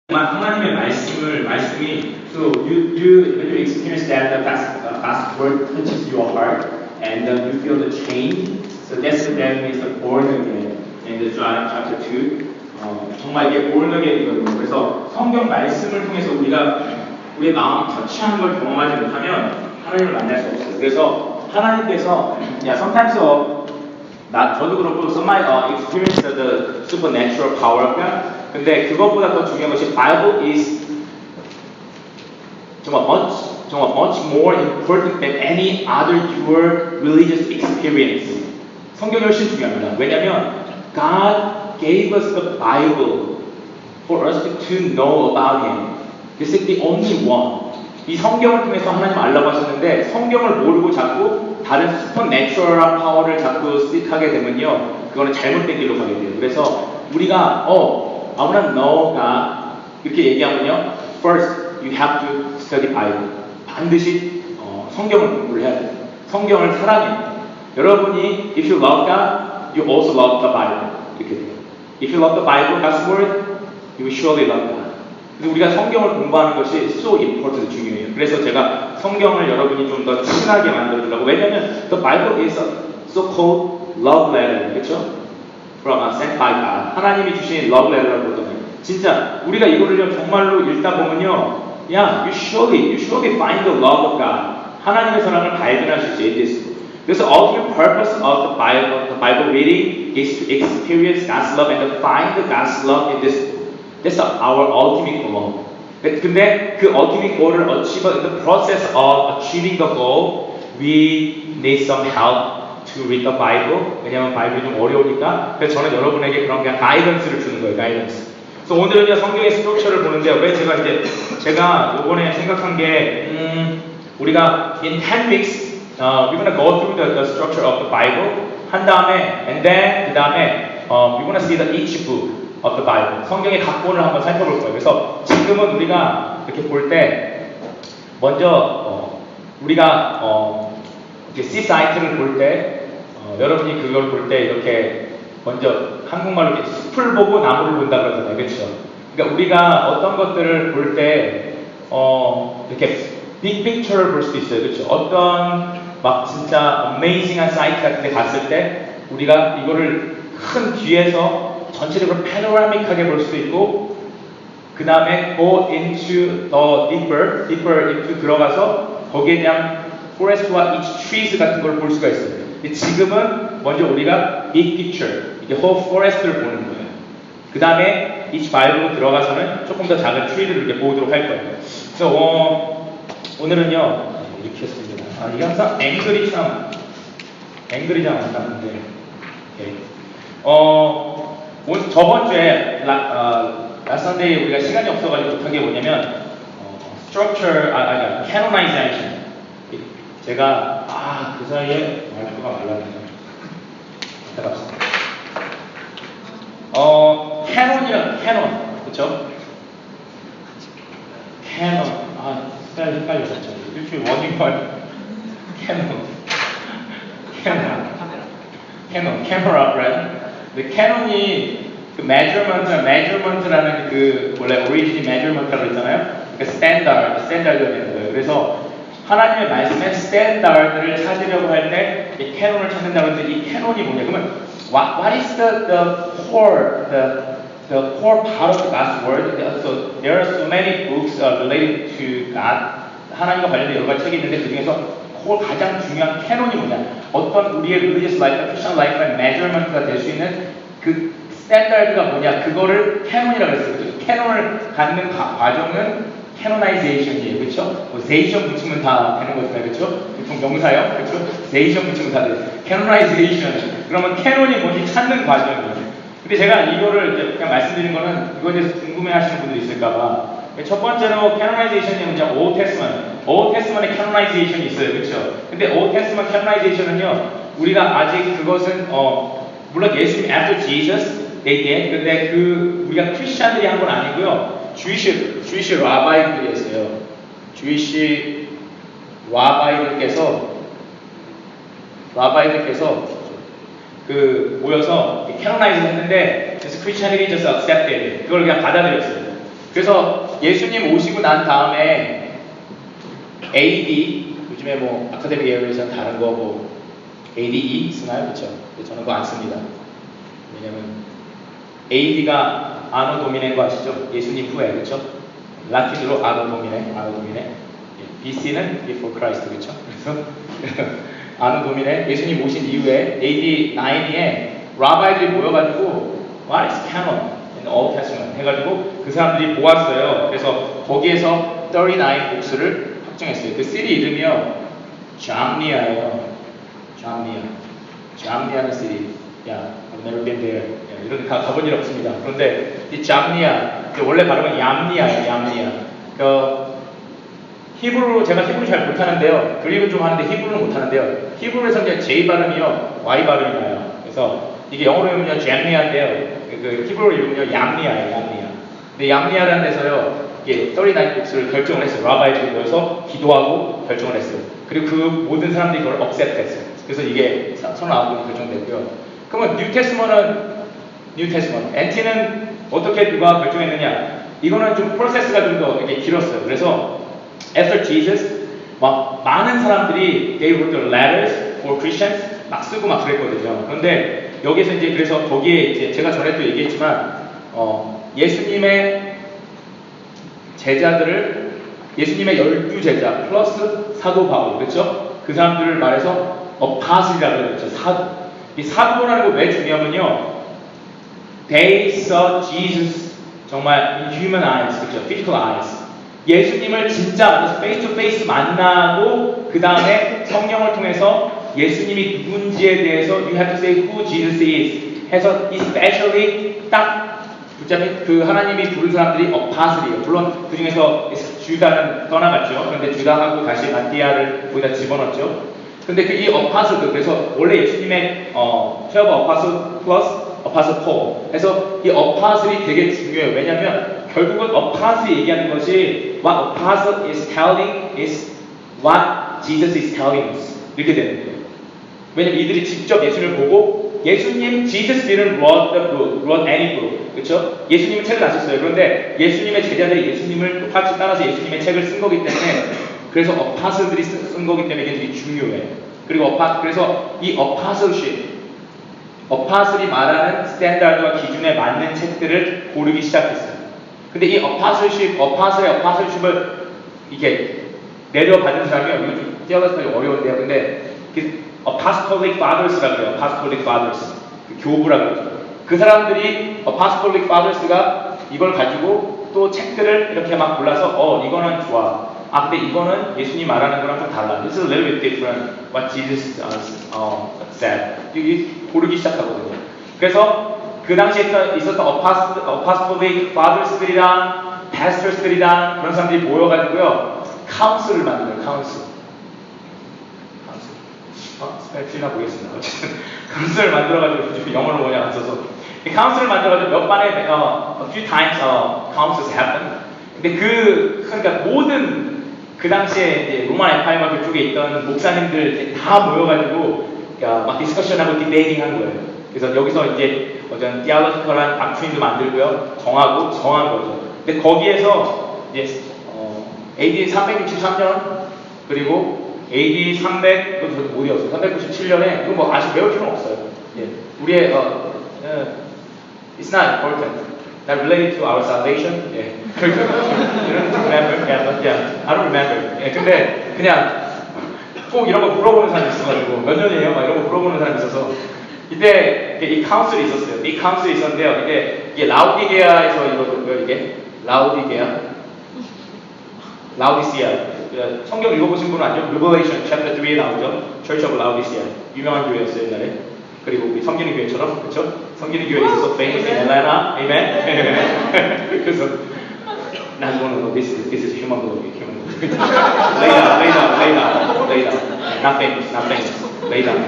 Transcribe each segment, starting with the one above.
하나님의 말씀이 so you experience that the God's word touches your heart and you feel the change. So that's what that means the born again in the John chapter 2. 정말 이게 born again이거든요. 그래서 성경 말씀을 통해서 우리가 우리의 마음이 터치하는 걸 경험하지 못하면 하나님을 만날 수 없어요. 그래서 하나님께서 sometimes 저도 그렇고 somebody experience the supernatural power of God. 근데 그것보다 더 중요한 것이 Bible is 정말 much more important than any other your religious experience. 성경이 훨씬 중요합니다. 왜냐하면 God gave us the Bible for us to know about Him. This is the only one. 이 성경을 통해서 하나님 알라고 하셨는데 성경을 모르고 자꾸 다른 슈퍼내추럴한 파워를 자꾸 seek하게 되면요, 그거는 잘못된 길로 가게 돼요. 그래서 우리가 I want to know God 이렇게 얘기하면요, first you have to study Bible. 반드시 성경을 공부를 해야 돼요. 성경을 사랑해요. 여러분이 if you love God, you also love the Bible. 이렇게 돼요. If you love the Bible, God's word, you will surely love God. 그래서 우리가 성경을 공부하는 것이 so important, 중요해요. 그래서 제가 성경을 여러분이 좀 더 친하게 만들어주려고. 왜냐하면 the Bible is a so-called love letter, 그렇죠? From sent by God. 하나님이 주신 love letter라고 그러잖아요. 진짜 우리가 이거를 정말로 읽다 보면요, you surely find the love of God. 하나님의 사랑을 발견할 수 있어요. this. 그래서 ultimate purpose of the Bible reading is to experience God's love and to find God's love in this. That's our ultimate goal. 근데 그 ultimate goal을 achieve in the process of achieving the goal, we need some help to read the Bible. 왜냐하면 바이블이 좀 어려우니까. 그래서 저는 여러분에게 그런 그냥 가이던스를 주는 거예요. 가이던스. 그래서 오늘은 성경의 스트럭처를 보는데 왜 제가 이번에 생각한 게 우리가 in 10 weeks we're gonna go through the structure of the Bible 한 다음에 and then 그 다음에 we're gonna see the each book of the Bible. 성경의 각 본을 한번 살펴볼 거예요. 그래서 지금은 우리가 이렇게 볼 때 먼저 우리가 C 사이트를 볼 때 여러분이 그걸 볼 때 이렇게 먼저 한국말로 이렇게 숲을 보고 나무를 본다 그러잖아요. 그렇죠? 그러니까 우리가 어떤 것들을 볼 때 이렇게 빅 픽처를 볼 수 있어요. 그렇죠? 어떤 막 진짜 어메이징한 사이트 같은 데 갔을 때 우리가 이거를 큰 뒤에서 전체적으로 패노라믹하게 볼 수도 있고 그 다음에 go into the deeper into 들어가서 거기에 대한 forest와 each trees 같은 걸 볼 수가 있어요. 지금은 먼저 우리가 big picture, 이게 whole forest를 보는 거예요. 그 다음에 each Bible로 들어가서는 조금 더 작은 tree를 이렇게 보도록 할 거예요. 그래서 오늘은요 이렇게 했습니다. 이게 항상 앵글이 잘 안 나는데. 저번 주에 last Sunday 우리가 시간이 없어가지고 못한 게 뭐냐면 structure, canonization. 제가 그 사이에 말투가 말랐네요. 이따 갑시다. 캐논, 그쵸? 캐논, 스타일 헷갈렸죠. 일주일 워닝걸 캐노라 브랜드. 근데 캐논이 그 measurement라는 그 원래 오리진이 measurement라고 했잖아요. 그러니까 스탠다드가 되는 거예요. 그래서 하나님의 말씀의 스탠다드를 찾으려고 할 때 이 캐논을 찾는다고 했는데 이 캐논이 뭐냐? 그러면 what is the core part of God's word? So there are so many books related to God. 하나님과 관련된 여러 가지 책이 있는데 그 중에서 가장 중요한 캐논이 뭐냐? 어떤 우리의 religious life, Christian life의 measurement가 될 수 있는 그 스탠다드가 뭐냐? 그거를 캐논이라고 했어요. 캐논을 갖는 과정은 canonization이에요. 그렇죠? zation 붙이면 다 되는 거잖아요. 그렇죠? 보통 명사요. 그렇죠? zation 붙이면 다 돼요. canonization. 그러면 캐논이 뭔지 찾는 과정이에요. 근데 제가 이거를 이제 그냥 말씀드린 거는 이거에 대해서 궁금해 하시는 분들이 있을까 봐. 첫 번째로 canonization이 이제 Old Testament에 canonization이 있어요. 그렇죠? 근데 Old Testament canonization은요. 우리가 아직 그것은 물론 예수님 after Jesus they did. 근데 우리가 크리스찬들이 한 건 아니고요. 주이시 라바이들이 있어요. 주이시 라바이들께서 모여서 캐노나이즈 했는데 그래서 크리스찬들이 just accepted. 그걸 그냥 받아들였어요. 그래서 예수님 오시고 난 다음에 AD, 요즘에 뭐 아카데믹 에어에서는 다른 거 뭐 ADE 쓰나요? 그렇죠? 저는 그거 안 씁니다. 왜냐면 AD가 아노 도미네인 거 아시죠? 예수님 후에, 그렇죠? 라틴으로 아노 도미네, 아노 도미네. BC는 before Christ, 그렇죠? 그래서 아노 도미네, 예수님 오신 이후에 AD 9에 라바이들이 모여가지고 What is canon in the Old Testament 해가지고 그 사람들이 보았어요. 그래서 거기에서 39 복수를 확정했어요. 그 시리 이름이요 잠니아예요. 잠니아는 시리. 야, I've never been there. 야, 이런 데 가본 일 없습니다. 그런데 이 잠니아, 원래 발음은 얌니아예요. 얌니아. 히브루, 제가 히브루 잘 못하는데요. 그리고 좀 하는데 히브루는 못하는데요. 히브루에서 이제 J 발음이요 Y 발음이 나요. 그래서 이게 영어로 읽으면 잠니아인데요. 그 히브루로 읽으면 얌니아예요. 얌니아. 근데 얌니아라는 데서요. 이게 39 복수를 결정을 했어요. 라바이들이 모여서 기도하고 결정을 했어요. 그리고 그 모든 사람들이 그걸 억셉트했어요. 그래서 이게 39번이 결정됐고요. 그러면 뉴 테스먼트, NT는 어떻게 누가 결정했느냐? 이거는 좀 프로세스가 좀 더 이렇게 길었어요. 그래서 after Jesus, 막 많은 사람들이 they wrote the letters for Christians 막 쓰고 막 그랬거든요. 그런데 여기서 이제 그래서 거기에 이제 제가 전에도 얘기했지만 예수님의 제자들을 예수님의 12제자 플러스 사도 바울, 그렇죠? 그 사람들을 말해서 apostle이라고 그랬죠. 이 사도라는 거 왜 중요하면요. They saw Jesus 정말 in human eyes, 그렇죠? physical eyes. 예수님을 진짜 만나서 face to face 만나고 그 다음에 성령을 통해서 예수님이 누군지에 대해서 you have to say who Jesus is 해서 especially 딱 붙잡힌 그 하나님이 부른 사람들이 어파슬이에요. 물론 그 중에서 주다는 떠나갔죠. 그런데 주다하고 다시 마띠아를 거기다 집어넣었죠. 근데 그 이 어파슬들, 그래서 원래 예수님의 체어버 어파슬 플러스 어파슬 폴 해서 이 어파슬이 되게 중요해요. 왜냐하면 결국은 어파슬이 얘기하는 것이 what apostle is telling is what Jesus is telling us 이렇게 되는 거예요. 왜냐면 이들이 직접 예수님을 보고 예수님 Jesus didn't wrote any book, 그렇죠? 예수님은 책을 안 썼어요. 그런데 예수님의 제자들이 예수님을 똑같이 따라서 예수님의 책을 쓴 거기 때문에 그래서 어파슬들이 쓴 거기 때문에 이게 되게 중요해요. 그리고 그래서 이 어파슬이 말하는 스탠다드와 기준에 맞는 책들을 고르기 시작했어요. 근데 이 어파슬십을 이게 내려받은 사람이요. 이거 좀 띄어가지고 어려운데요. 근데 Apostolic Fathers라고 해요. Apostolic Fathers. 교부라고 하죠. 그 사람들이 Apostolic Fathers가 이걸 가지고 또 책들을 이렇게 막 골라서 이거는 좋아. 근데 이거는 예수님 말하는 거랑 좀 달라. This is a little bit different what Jesus said. 고르기 시작하거든요. 그래서 그 당시에 있었던 Apostolic Fathers들이랑 Pastors들이랑 그런 사람들이 모여가지고요. 카운슬을 만들어요. 카운슬. 스펠이나 보겠습니다. 어쨌든 카운슬을 만들어가지고 영어로 뭐냐 안 써서 이 카운슬을 만들어가지고 몇 번에 a few times councils happen. 근데 그러니까 모든 그 당시에 이제 로마 엠파이어 그쪽에 있던 목사님들 다 모여가지고 막 디스커션하고 디베이팅 한 거예요. 그래서 여기서 이제 어떤 디알로지컬한 박트린도 만들고요, 정한 거죠. 근데 거기에서 이제 AD 363년 그리고 AD 300, 이거 저도 못 외웠어요. 397년에, 이거 뭐 아직 외울 필요는 없어요. 예. 우리의, it's not important. Not related to our salvation. 예. You don't remember? Yeah, I don't remember. 예. 근데, 그냥, 꼭 이런 거 물어보는 사람이 있어가지고, 몇 년이에요? 막 이런 거 물어보는 사람이 있어서, 이때, 이 카운슬이 있었어요. 이 카운슬이 있었는데요. 이게 라우디게아에서 이게, 라우디시아. 성경 읽어보신 분은 알죠? Revelation chapter 3에 나오죠. Church of Laodicea. 유명한 교회였어요, 옛날에. 그리고 우리 성기는 교회처럼, 그렇죠? 성기는 교회에 있어서 famous in Atlanta. Amen? 그래서 not one of this is human glory. lay down. Not famous. Lay down.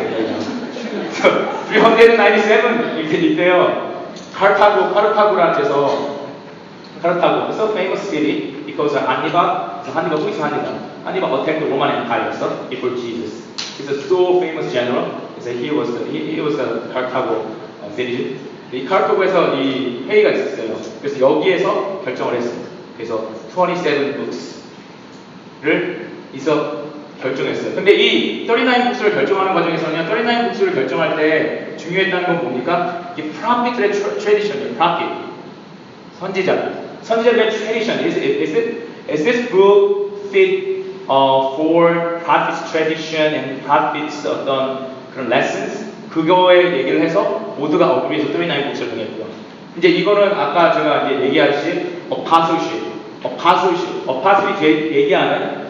So 397 이때요. 카르타고라는 데서 카르타고, it's a famous city because Hannibal, who is Hannibal? Hannibal attacked the Roman Empire before Jesus. He's a so famous general. He was the Carthago citizen. 이 카르타고에서 이 회의가 있었어요. 그래서 여기에서 결정을 했습니다. 그래서 27 books를 결정했어요. 근데 이 39 북스를 결정하는 과정에서는 39 북스를 결정할 때 중요했다는 건 뭡니까? 이게 prophet의 tradition이에요. prophet. 선지자들의 tradition. Is this book fit for prophets tradition and prophets 어떤 그런 lessons? 그거에 얘기를 해서 모두가 어그리해서 39 북스를 정했고요. 이제 이거는 아까 제가 이제 얘기하듯이 apostleship 얘기하는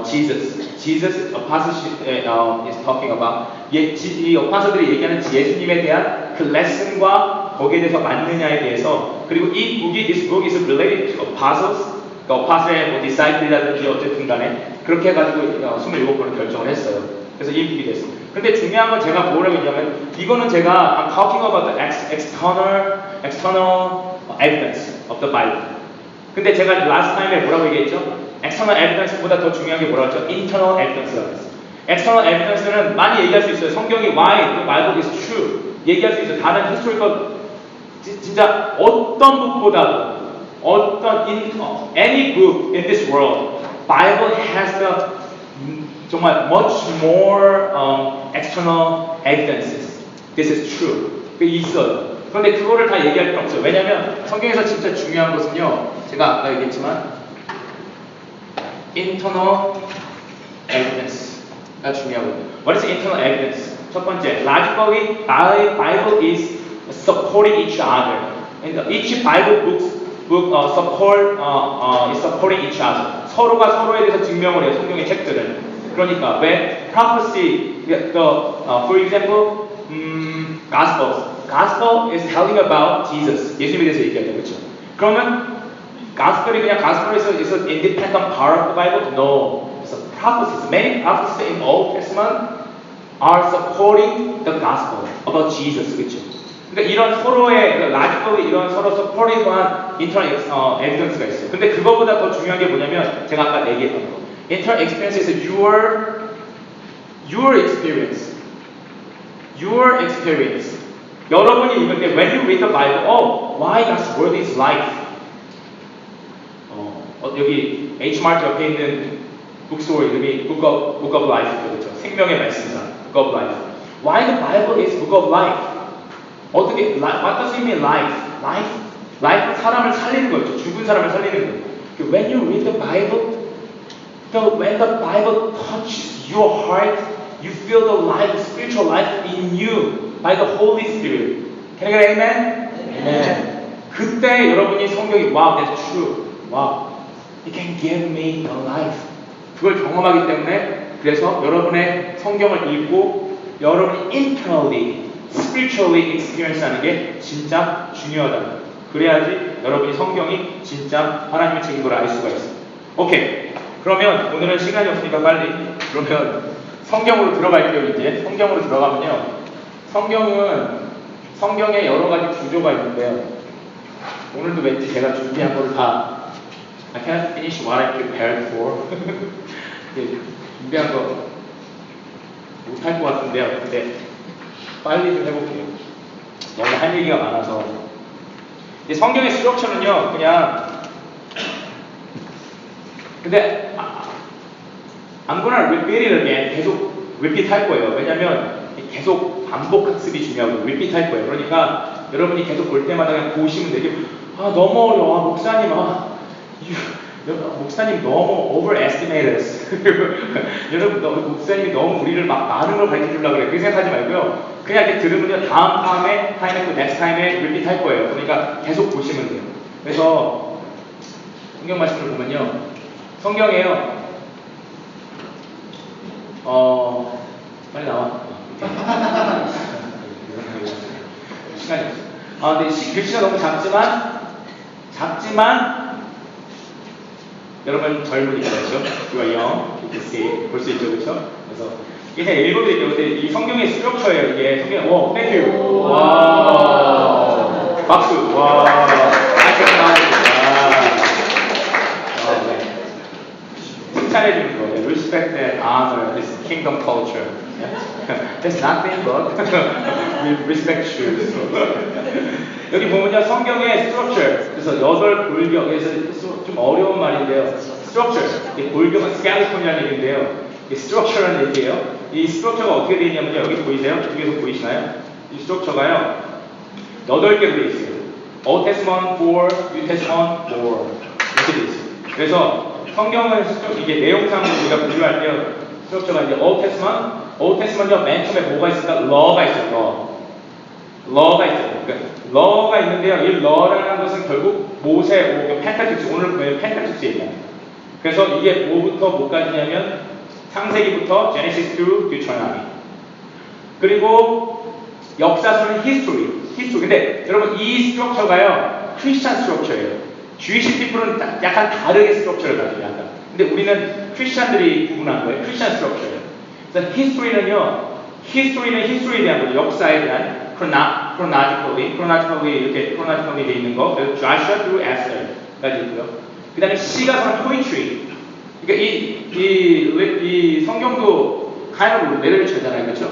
Jesus apostleship is talking about 이 어파서들이 얘기하는 예수님에 대한 그 레슨과 거기에 대해서 맞느냐에 대해서 그리고 이 북이 this book is related to apostles 그러니까 apostle의 뭐 disciple이라든지 어쨌든 간에 그렇게 해가지고 27번을 결정을 했어요. 그래서 이 북이 됐어요. 근데 중요한 건 제가 뭐라고 했냐면 이거는 제가 I'm talking about the external evidence of the Bible. 근데 제가 last time에 뭐라고 얘기했죠? external evidence보다 더 중요한 게 뭐라고 했죠? internal evidence라고 했어요. external evidence는 많이 얘기할 수 있어요. 성경이 why the Bible is true 얘기할 수 있어요. 다른 historical 진짜 어떤 북보다도 any book in this world Bible has the 정말 much more external evidences. This is true. 그게 있어요. 그런데 그거를 다 얘기할 필요 없어요. 왜냐하면 성경에서 진짜 중요한 것은요. 제가 아까 얘기했지만 internal evidence가 중요하거든요. What is internal evidence? 첫 번째, logically, Bible is supporting each other. And each Bible book is supporting each other. 서로가 서로에 대해서 증명을 해요. 성경의 책들은. 그러니까 왜 prophecy, for example, gospel is telling about Jesus. 예수님에 대해서 얘기하죠, 그렇죠? 그러면 gospel이 그냥 gospel에서 is an independent part of the Bible? No, it's a prophecy. Many prophecies in Old Testament are supporting the gospel about Jesus, 그렇죠? 그러니까 이런 서로의 logically 이런 서로 supporting한 internal evidence가 있어요. 근데 그거보다 더 중요한 게 뭐냐면 제가 아까 얘기했던 거. Internal experience is your experience. Your experience. 여러분이 읽을 때 when you read the Bible, why God's word is life. 여기 H 마트 옆에 있는 북스토어 이름이 Book of Life 그렇죠. 생명의 말씀사 Book of Life. Why the Bible is Book of Life? 어떻게 what does it mean life? Life는 사람을 살리는 거죠. 죽은 사람을 살리는 거예요. When you read the Bible, when the Bible touches your heart, you feel the life, spiritual life in you by the Holy Spirit. Can I get amen? Amen. 그때 여러분이 성경이 wow, that's true. Wow, it can give me the life. 그걸 경험하기 때문에 그래서 여러분의 성경을 읽고 여러분이 internally, spiritually experience하는 게 진짜 중요하다. 그래야지 여러분이 성경이 진짜 하나님의 책인 걸 알 수가 있어요. 오케이. 그러면 오늘은 시간이 없으니까 빨리 그러면 성경으로 들어갈게요. 이제 성경으로 들어가면요. 성경은 성경에 여러 가지 구조가 있는데요. 오늘도 왠지 제가 준비한 거를 다 I can't finish what I prepared for. 준비한 거 못할 것 같은데요. 근데 빨리 좀 해볼게요. 너무 할 얘기가 많아서. 성경의 스트럭처는요, 그냥 근데 I'm gonna repeat it again. 계속 repeat 할 거예요. 왜냐면 계속 반복 학습이 중요하고 repeat 할 거예요. 그러니까 여러분이 계속 볼 때마다 그냥 보시면 되게 너무 어려워. 목사님 목사님 너무 overestimate us. 여러분 목사님이 너무 우리를 막 많은 걸 가르쳐 주려고 그래. 그렇게 생각하지 말고요. 그냥 이렇게 들으면요. 다음 타임에 또 next time에 repeat 할 거예요. 그러니까 계속 보시면 돼요. 그래서 성경 말씀을 보면요. 성경에요. 빨리 나와. 시간이 없어. 근데 글씨가 너무 작지만 여러분 젊으니까 그렇죠? You are young, you can see, 볼 수 있죠, 그렇죠? 그래서 이게 읽어드릴게요. 근데 이 성경의 스트럭처예요. 이게 성경, thank you. 와, 박수. 와, 칭찬해주는 거예요. Respect and honor this kingdom culture. There's nothing but respect shoes. 여기 보면요, 성경의 structure. 그래서 8 골격에서 좀 어려운 말인데요. structure, 골격은 skeleton이라는 얘기인데요. 이 structure라는 얘기예요. 이 structure가 어떻게 되어 있냐면요. 여기 보이세요? 뒤에서 보이시나요? 이 structure가요. 8개로 되어 있어요. Old Testament 4, New Testament 4 이렇게 되어 있어요. 그래서 성경은 이게 내용상으로 우리가 분류할 때요. structure가 이제 Old Testament요. 맨 처음에 뭐가 있을까? law가 있어요. law가 있어요. 그러니까 law가 있는데요. 이 law라는 것은 결국 모세, 펜타틱스, 오늘 보면 펜타틱스 얘기예요. 그래서 이게 뭐부터 뭐까지냐면 창세기부터 Genesis to Deuteronomy. 그리고 역사서는 history. 근데 여러분 이 스트럭처가요. 크리스찬 스트럭처예요. Jewish people은 약간 다르게 스트럭처를 가져요. 약간. 근데 우리는 크리스찬들이 구분한 거예요. 크리스찬 스트럭처예요. 그래서 history는 history에 대한 거죠. 역사에 대한 chronologically 이렇게 돼 있는 거. 그래서 Joshua through Esther까지 있고요. 그 다음에 시가서는 poetry. 그러니까 이 성경도 kind of literature잖아요. 그렇죠?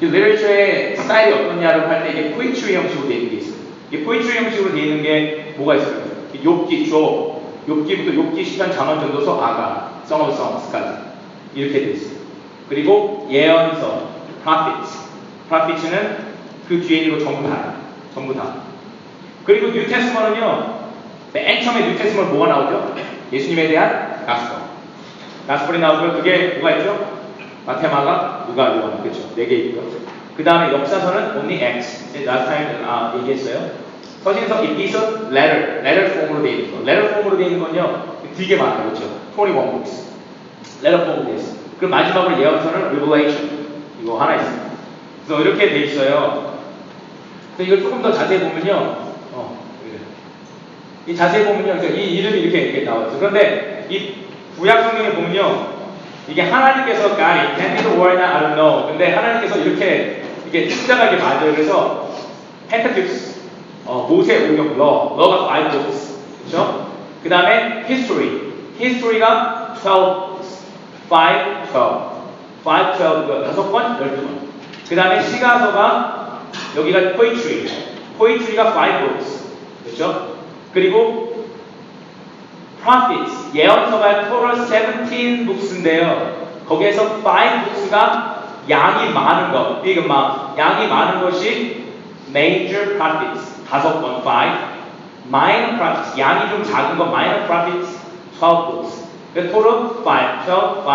이 literature의 스타일이 어떠냐를 할 때 이게 poetry 형식으로 되어 있는 게 있어요. 이 poetry 형식으로 되어 있는 게 뭐가 있을까요? 욥기, 욥기부터 욥기, 시편, 잠언, 전도서, 아가, Song of Songs까지 이렇게 되어 있어요. 그리고 예언서, prophets는 그 뒤에 있는 거 전부 다. 그리고 New Testament은요, 맨 처음에 New Testament 뭐가 나오죠? 예수님에 대한 가스펠이 나오고요. 그게 뭐가 있죠? 마태, 마가, 누가, 요한, 그렇죠? 4개 있고요. 그 다음에 역사서는 only Acts. last time 얘기했어요. 서신서, epistle, letter 폼으로 되어 있는 거. letter 폼으로 되어 있는 건요, 되게 많아요, 그렇죠? 21 books. letter 폼으로 되어 있어요. 그리고 마지막으로 예언서는 revelation. 이거 하나 있습니다. 그래서 이렇게 되어 있어요. 그래서 이걸 조금 더 자세히 보면요, 이 자세히 보면요, 이 이름이 이렇게 나와요. 그런데 이 구약 성경에 보면요, 이게 하나님께서 God intended the word, I don't know. 근데 하나님께서 이렇게 숫자가 이렇게 맞아요. 그래서 Pentateuch, 모세 오경, law가 5 books, 그렇죠? 그 다음에 history가 12 books, 5, 12, 12번. 그 다음에 시가서가 여기가 poetry가 5 books, 그렇죠? 그리고 prophets, 예언서가 total 17 books인데요. 거기에서 5 books가 양이 많은 것, 양이 많은 것이 major prophets, 5번, 5. minor prophets, 양이 좀 작은 것, minor prophets, 12 books. 그래서 total 5, 12, 12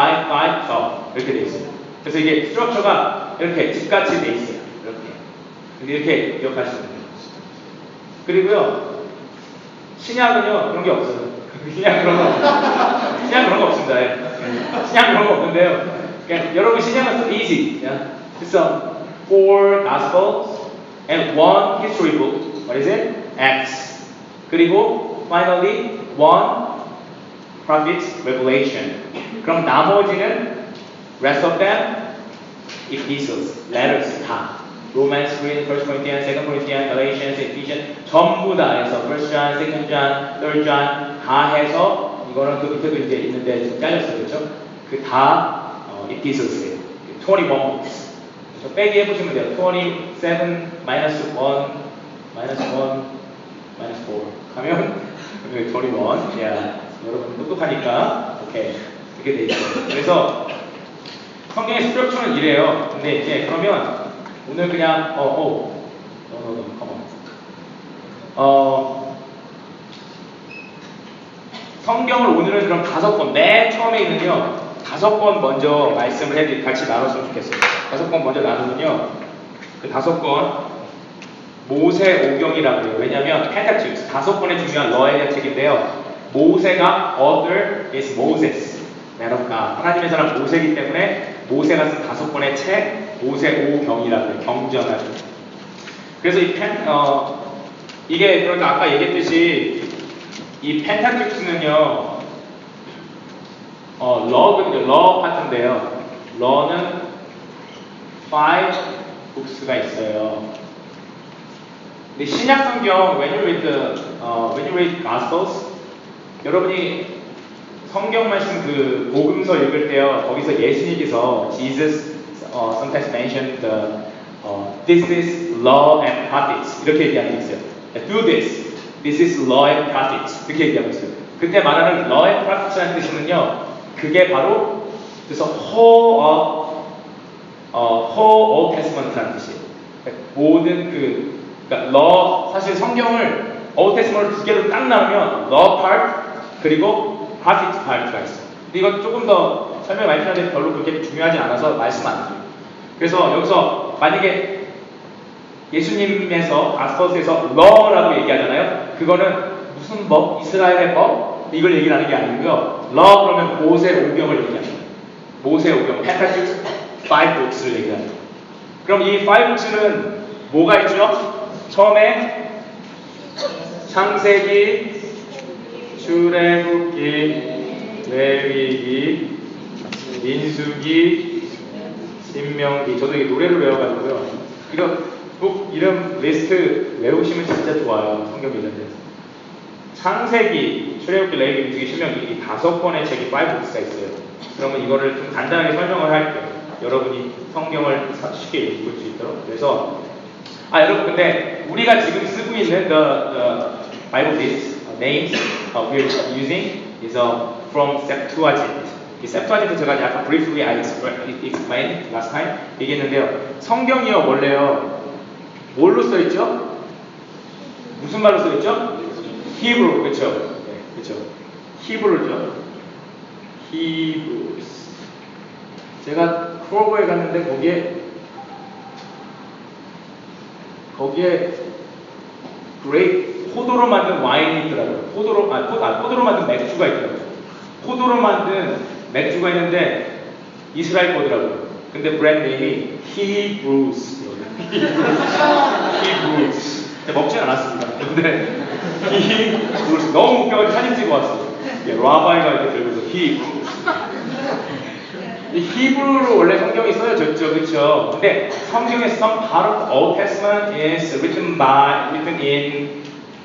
이렇게 되어 있어요. 그래서 이게 스트럭처가 이렇게 집같이 되어 있어요. 이렇게 기억하시면 돼요. 그리고요, 신약은요, 그런 게 없어요. 신약 그런 거 없습니다. 신약 그런 거 없는데요. 그러니까 여러분 신약은 so easy. 그래서 4 Gospels and 1 history book. What is it? Acts. 그리고 finally 1 Prophets Revelation. 그럼 나머지는 rest of them epistles, letters 다. Romans, 1 Corinthians, 2 Corinthians, Galatians, Ephesians 전부 다 해서 1 John, 2 John, 3 John 다 해서 이거는 그 밑에도 이제 있는데 좀 잘렸어요, 그렇죠? 그 다 epistles예요. 21 books. 그래서 빼기 해보시면 돼요. 27 minus 1 minus 4 하면 21. 여러분 똑똑하니까 오케이 이렇게 돼 있어요. 그래서 성경의 스트럭처는 이래요. 근데 이제 그러면 오늘 그냥 성경을 오늘은 그럼 5번 맨 처음에 있는요 5번 먼저 말씀을 같이 나눴으면 좋겠어요. 5번 먼저 나누면요 그 5번 모세 오경이라고 해요. 왜냐하면 Pentateuch 5번의 중요한 러에 대한 책인데요. 모세가 author is Moses, man of God. 하나님의 사람 모세이기 때문에 모세가 쓴 5번의 책 모세 오경이라고 해요. 경전하죠. 그래서 이게 그러니까 아까 얘기했듯이 이 펜타투크는요 러 파트인데요. 러는 5 books가 있어요. 근데 신약 성경 when you read Gospels 여러분이 성경 말씀 그 복음서 읽을 때요 거기서 예수님께서 Jesus sometimes mention this is law and prophets 이렇게 얘기하는 게 있어요. Do this is law and prophets 이렇게 얘기하고 있어요. 그때 말하는 law and practice라는 뜻은요, 그게 바로 그래서 whole Old Testament라는 뜻이에요. 모든 그러니까 law, 사실 성경을 Old Testament을 두 개로 딱 나누면 law part 그리고 prophet part가 있어요. 근데 이건 조금 더 설명 많이 필요한데 별로 그렇게 중요하지 않아서 말씀 안 드려요. 그래서 여기서 만약에 예수님에서 가스퍼스에서 law라고 얘기하잖아요. 그거는 무슨 법? 이스라엘의 법? 이걸 얘기하는 게 아니고요. law 그러면 모세 오경을 얘기하죠. 모세 오경, Pentateuch 5books를 얘기하죠. 그럼 이 5books는 뭐가 있죠? 처음에 창세기, 출애굽기, 레위기, 민수기, 신명기. 저도 이게 노래를 외워가지고요. 이거 북 이름 리스트 외우시면 진짜 좋아요. 성경 이름들. 창세기, 출애굽기, 레위기, 민수기, 신명기 이 5권의 책이 5books가 있어요. 그러면 이거를 좀 간단하게 설명을 할게요. 여러분이 성경을 쉽게 읽을 수 있도록. 그래서 여러분 근데 우리가 지금 쓰고 있는 the Bible list names we're using is from Septuagint. 이 Septuagint 제가 약간 briefly I explained last time 얘기했는데요. 성경이요 원래요 뭘로 써 있죠? 무슨 말로 써 있죠? 히브로, 그렇죠? 네, 그렇죠. 히브로죠. 히브루. 제가 프로그에 갔는데 거기에 포도로 만든 와인이 있더라고요. 포도로 만든 맥주가 있더라고요. 포도로 만든 맥주가 있는데 이스라엘 거더라고요. 근데 브랜드 네임이 히브루스. 히브루스. 먹진 않았습니다. 근데 히브루스. 너무 웃겨가지고 사진 찍어 왔어요. 라바이가 이렇게 들고서 히브루스. 이 히브루로 원래 성경이 써졌죠, 그렇죠? 근데 성경의 some part of the Old Testament is written in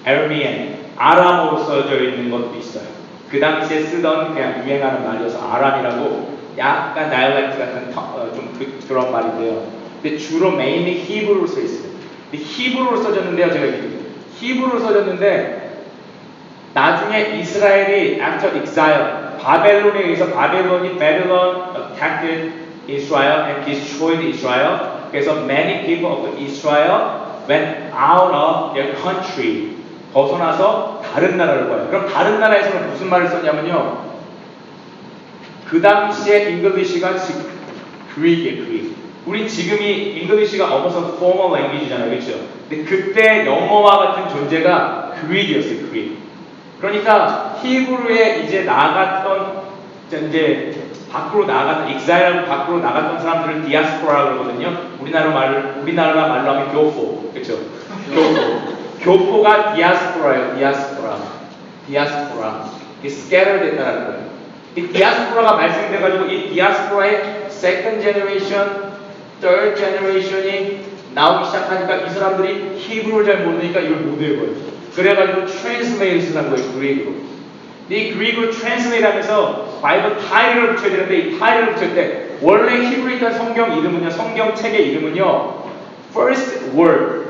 Aramean, 아람어로 써져 있는 것도 있어요. 그 당시에 쓰던 그냥 유행하는 말이어서 아람이라고 약간 다이얼렉트 같은 그런 말인데요. 근데 주로 mainly 히브루로 써 있어요. 근데 히브루로 써졌는데요, 제가 히브루로 써졌는데 나중에 이스라엘이 after exile 바벨론에 의해서 Babylon attacked Israel and destroyed Israel. 그래서 many people of Israel went out of their country. 벗어나서 다른 나라를 가요. 그럼 다른 나라에서는 무슨 말을 썼냐면요. 그 당시에 잉글리시가 Greek이에요, Greek. 우리 지금이 잉글리시가 almost formal language잖아요, 그렇죠? 근데 그때 영어와 같은 존재가 Greek이었어요, Greek. 그러니까 히브루에 이제 밖으로 나갔던 익사일 밖으로 나갔던 사람들을 디아스포라 그러거든요. 우리나라 말로 하면 교포, 그렇죠? 교포가 디아스포라예요. 디아스포라. 이 스캐터 됐다는 거예요. 이 디아스포라가 발생돼가지고 이 디아스포라의 second generation, third generation이 나오기 시작하니까 이 사람들이 히브루를 잘 모르니까 이걸 못 외워요. 그래가지고 translate를 한 거예요, 그리그로. 이 그리그로 translate 하면서 바이블 타이틀을 붙여야 되는데 이 타이틀을 붙일 때 원래 히브리어 성경 이름은요, 성경책의 이름은요, first word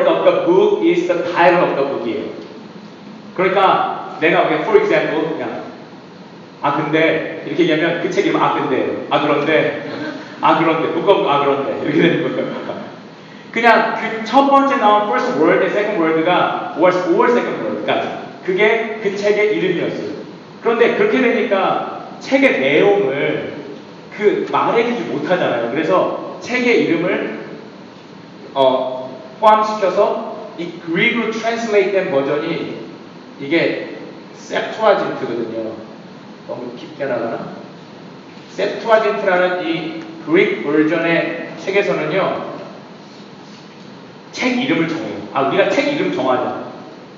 of the book is the title of the book이에요. 그러니까 내가 그냥 for example 그냥 근데 이렇게 얘기하면 그 책 이름 근데예요. 그런데 그런데 이렇게 되는 거예요. 그냥 그 첫 번째 나온 first word, second word가 or second word가 그게 그 책의 이름이었어요. 그런데 그렇게 되니까 책의 내용을 말해주지 못하잖아요. 그래서 책의 이름을 포함시켜서 이 그리그로 translate 된 버전이 이게 septuagint거든요. 너무 깊게 나가나? septuagint라는 이 그리그 버전의 책에서는요. 책 이름을 정해요. 우리가 책 이름 정하자.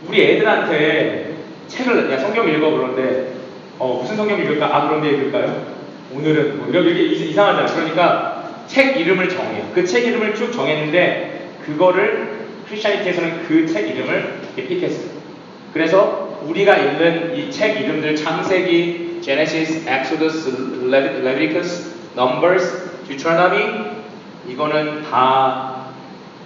우리 애들한테 책을 성경 읽어 그런데 무슨 성경 읽을까? 그런데 읽을까요? 오늘은 이렇게 이상하잖아요. 그러니까 책 이름을 정해요. 그 책 이름을 쭉 정했는데 그거를 크리스천리티에서는 그 책 이름을 픽했어요. 그래서 우리가 읽는 이 책 이름들 창세기, 제네시스, 엑소더스, 레비티쿠스, 넘버스, 듀트로노미 이거는 다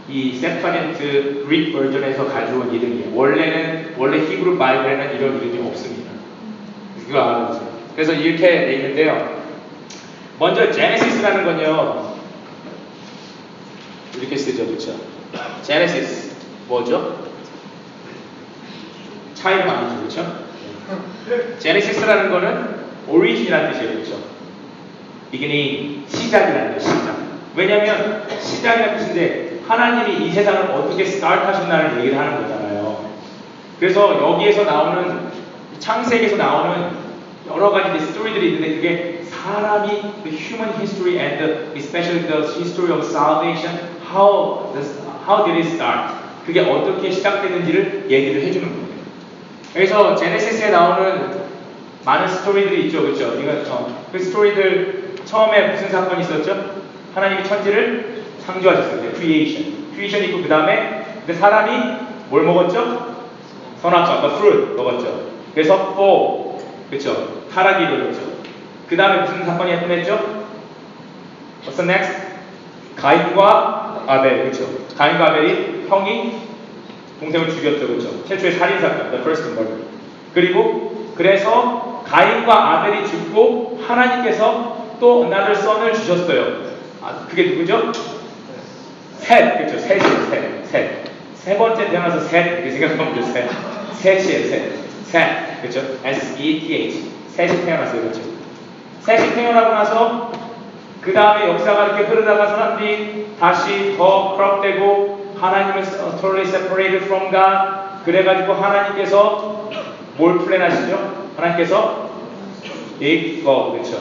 이 septuagint 그리크 버전에서 가져온 이름이에요. 원래 히브리 바이블에는 이런 이름이 없습니다. 그래서 이렇게 돼 있는데요. 먼저 Genesis라는 건요. 이렇게 쓰죠, 그렇죠? Genesis 뭐죠? 차이가 아니죠, 그렇죠? Genesis라는 거는 origin이라는 뜻이에요, 그렇죠? beginning, 시작이라는 뜻, 시작. 왜냐하면 시작이라는 뜻인데 하나님이 이 세상을 어떻게 start 하셨나를 얘기를 하는 거잖아요. 그래서 여기에서 나오는 창세기에서 나오는 여러 가지 스토리들이 있는데 그게 사람이 the human history and especially the history of salvation, how did it start? 그게 어떻게 시작되는지를 얘기를 해주는 거예요. 그래서 제네시스에 나오는 많은 스토리들이 있죠, 그렇죠? 그 스토리들 처음에 무슨 사건이 있었죠? 하나님이 천지를 창조하셨어요. creation 있고 그 다음에 사람이 뭘 먹었죠? 선악과, fruit 먹었죠. 그래서 fall, 그렇죠? 타락이 일어났죠. 그 다음에 무슨 사건이 일어났죠? What's the next? 가인과 아벨, 그렇죠? 가인과 아벨이 형이 동생을 죽였죠, 그렇죠? 최초의 살인 사건, the first murder. 그리고 그래서 가인과 아벨이 죽고 하나님께서 또 another son을 주셨어요. 그게 누구죠? 셋, 그렇죠? 셋이에요, 셋. 세 번째 태어나서 셋 이렇게 생각하면 돼요. 셋이에요, 셋, 그렇죠? S-E-T-H. 셋이 태어났어요, 그렇죠? 셋이 태어나고 나서 그 다음에 역사가 이렇게 흐르다가 사람들이 다시 더 corrupt되고 하나님을 totally separated from God. 그래가지고 하나님께서 뭘 플랜하시죠? 하나님께서 그렇죠?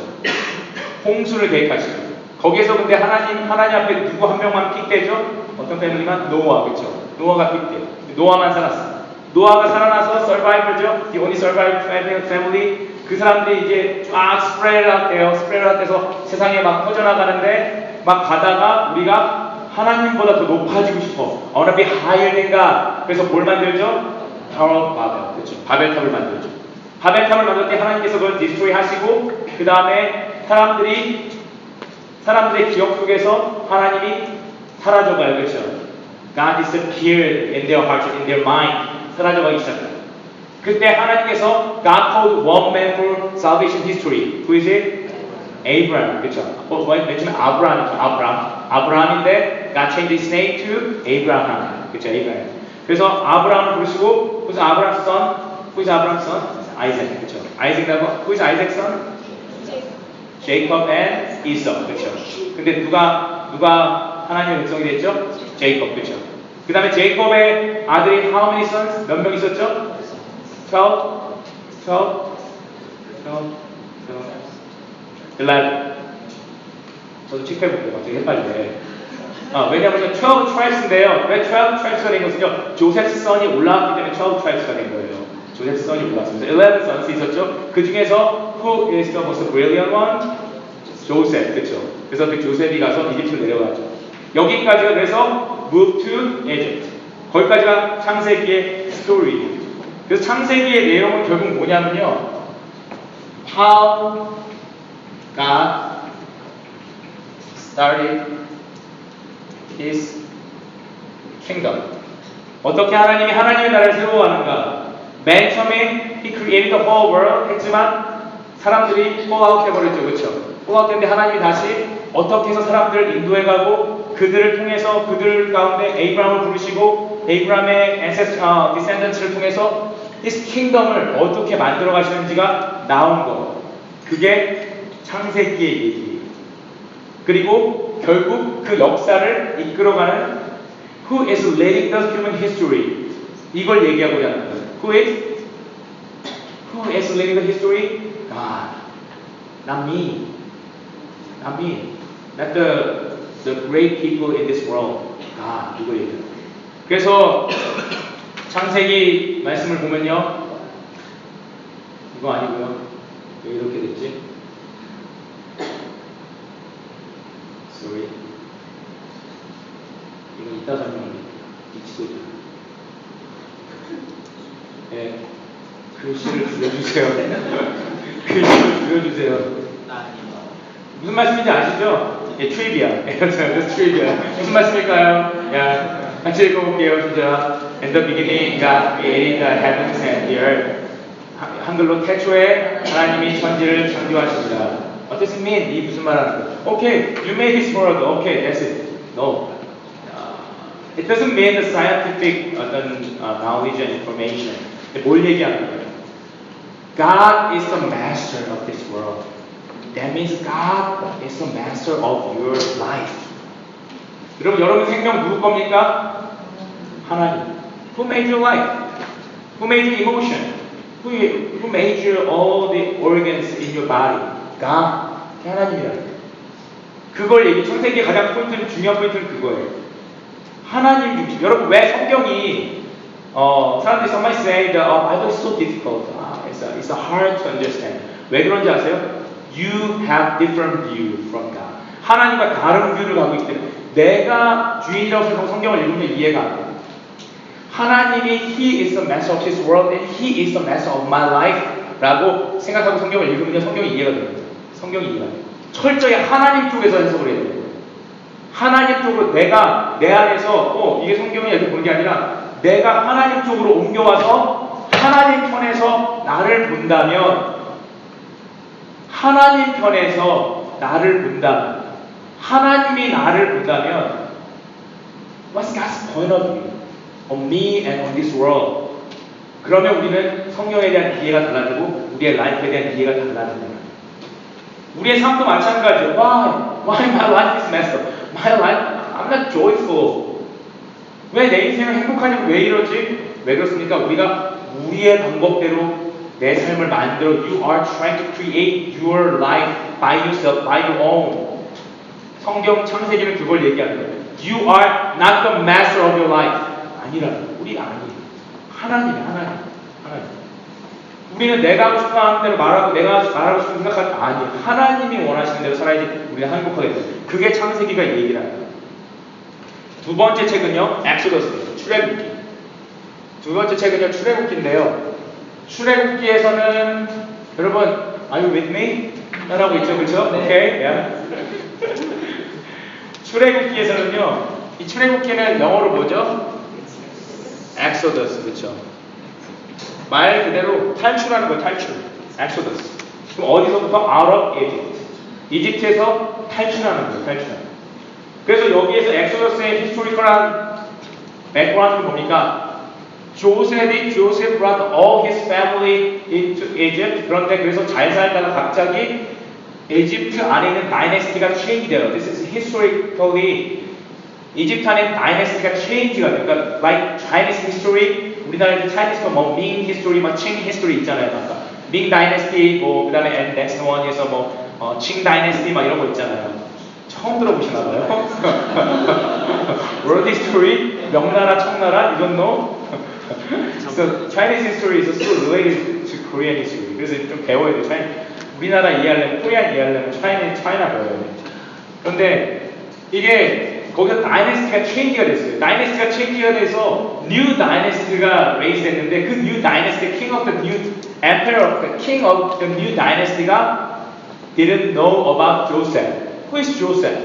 홍수를 계획하시죠. 거기에서 근데 하나님 앞에 누구 한 명만 픽되죠? 어떤 패밀리만? 노아, 그렇죠? 노아가 픽돼요. 노아만 살았어. 노아가 살아나서 survivor죠? The only survived family. 그 사람들이 이제 쫙 spread out 돼서 세상에 막 퍼져나가는데 막 가다가 우리가 하나님보다 더 높아지고 싶어. I wanna be higher than God. 그래서 뭘 만들죠? Tower of Babel. 그렇죠? 바벨탑을 만들죠. 바벨탑을 만들 때 하나님께서 그걸 디스트로이 하시고 그 다음에 사람들의 기억 속에서 하나님이 사라져가요. 그렇죠? God disappeared in their hearts, in their mind. 사라져가기 시작해요. 그때 하나님께서 God called one man for salvation history. Who is it? Abraham. 그렇죠? 맨 처음에 아브라함이죠. 아브라함인데 God changed his name to Abraham. 그렇죠? Abraham. 그래서 아브라함을 부르시고 who's Abraham's son? Who is Abraham's son? Isaac. 그렇죠? Isaac이라고 who is Isaac's son? Jacob and Esau. 그렇죠? 근데 누가 하나님의 백성이 됐죠? Jacob. 그렇죠? 그 다음에 제이콥의 아들이 how many sons? 몇 명 있었죠? 11. 저도 체크해볼게요. 갑자기 헷갈리네. 왜냐하면 12 tribes인데요. 왜 12 tribes가 된 것은요? 조셉 선이 올라왔기 때문에 12 tribes가 된 거예요. 조셉 선이 올라왔습니다. 11 sons 있었죠? 그 중에서 who is the most brilliant one? 조셉, 그렇죠? 그래서 그 조셉이 가서 이집트로 내려가죠. 여기까지가 그래서 move to Egypt. 거기까지가 창세기의 스토리. 그래서 창세기의 내용은 결국 뭐냐면요. How God started His kingdom. 어떻게 하나님이 하나님의 나라를 세워가는가. 맨 처음에 He created the whole world 했지만 사람들이 fall out 해버렸죠. 그렇죠? fall out 했는데 하나님이 다시 어떻게 해서 사람들을 인도해가고 그들을 통해서 그들 가운데 에이브라함을 부르시고 에이브라함의 descendants를 통해서 His kingdom을 어떻게 만들어 가시는지가 나온 거. 그게 창세기의 얘기. 그리고 결국 그 역사를 이끌어가는 Who is leading the human history? 이걸 얘기하고자 하는 거예요. Who is leading the history? God. Not me. Not the great people in this world. God. 이걸 얘기해요. 그래서 창세기 말씀을 보면요. 이거 아니고요. 왜 이렇게 됐지? Sorry. 이거 이따 설명할게요. 미치고 있어요. 네. 글씨를 줄여주세요. 글씨를 줄여주세요. 무슨 말씀인지 아시죠? 예, 트리비아. 트리비아. 무슨 말씀일까요? 야, 같이 읽어볼게요, 진짜. In the beginning, God created the heavens and the earth. 한글로 태초에 하나님이 천지를 창조하십니다. What does it mean? 이 무슨 말 하는 거야? Okay, you made this world. Okay, that's it. No. It doesn't mean the scientific knowledge and information. 뭘 얘기하는 거예요? God is the master of this world. That means God is the master of your life. 여러분 생명 누구 겁니까? 하나님. Who made your life? Who made your emotion? Who made you all the organs in your body? God. 하나님이야. 그걸 얘기. 창세기의 가장 중요한 포인트는 그거예요. 하나님 중심. 여러분 왜 성경이 사람들이 somebody say the Bible is so difficult. It's hard to understand. 왜 그런지 아세요? You have different view from God. 하나님과 다른 뷰를 가고 있기 때문에 내가 주인이라고 생각하고 성경을 읽으면 이해가 안 돼요. 하나님이 He is the master of His world and He is the master of my life 라고 생각하고 성경을 읽으면 성경이 이해가 됩니다. 성경이 이해가 돼요. 철저히 하나님 쪽에서 해석을 해야 돼요. 하나님 쪽으로 내가 내 안에서 이게 성경이 이렇게 보는 게 아니라 내가 하나님 쪽으로 옮겨와서 하나님 편에서 나를 본다면 하나님 편에서 나를 본다면 하나님이 나를 본다면 What's God's point of view on me and on this world? 그러면 우리는 성경에 대한 이해가 달라지고 우리의 라이프에 대한 이해가 달라진다. 우리의 삶도 마찬가지예요. Why my life is messed up? My life, I'm not joyful. 왜 내 인생은 행복하냐고 왜 이러지? 왜 그렇습니까? 우리가 우리의 방법대로 내 삶을 만들어 You are trying to create your life by yourself, by your own. 성경 창세기는 그걸 얘기하는 거예요. You are not the master of your life. 아니라는 우리가 아니에요. 하나님이 하나님. 우리는 내가 하고 싶어 하는 대로 말하고 내가 말하고 싶은 생각하는 아니에요. 하나님이 원하시는 대로 살아야지 우리가 행복하게 돼요. 그게 창세기가 얘기를 하는 거예요. 두 번째 책은요. 엑소더스입니다. 출애굽기. 두 번째 책은요. 출애굽기인데요. 출애굽기에서는 여러분 Are you with me? 따라하고 있죠? 그렇죠? 네. 오케이. Yeah. 출애굽기에서는요. 이 출애굽기는 영어로 뭐죠? 엑소더스. 그렇죠? 말 그대로 탈출하는 거예요. 탈출. 엑소더스. 그럼 어디서부터? Out of Egypt. 이집트에서 탈출하는 거예요. 탈출하는 거예요. 그래서 여기에서 엑소더스의 히스토리컬한 백그라운드를 보니까 Joseph brought all his family into Egypt. 그런데 그래서 잘 살다가 갑자기 이집트 안에 있는 다이내스티가 체인지 돼요. This is historically 이집트 안에 다이내스티가 체인지가 돼요. 그러니까 like Chinese history, 우리나라에서 Chinese 뭐 Ming history, 뭐 Qing history 있잖아요. 아까 Ming dynasty, 뭐 그다음에 and next one에서 뭐 Qing dynasty 막 이런 거 있잖아요. 처음 들어보시나 봐요. World history, 명나라, 청나라, you don't know? So Chinese history is still related to Korean history. 그래서 좀 배워야 돼요. 우리나라 이해하려면, 코리안 이해하려면 China 배워야 돼요. 그런데 이게 거기서 다이내스티가 체인지가 됐어요. 다이내스티가 체인지가 돼서 뉴 다이내스티가 레이스 됐는데 그 뉴 다이내스티, king of the new emperor, the king of the new dynasty가 didn't know about Joseph. Who is Joseph?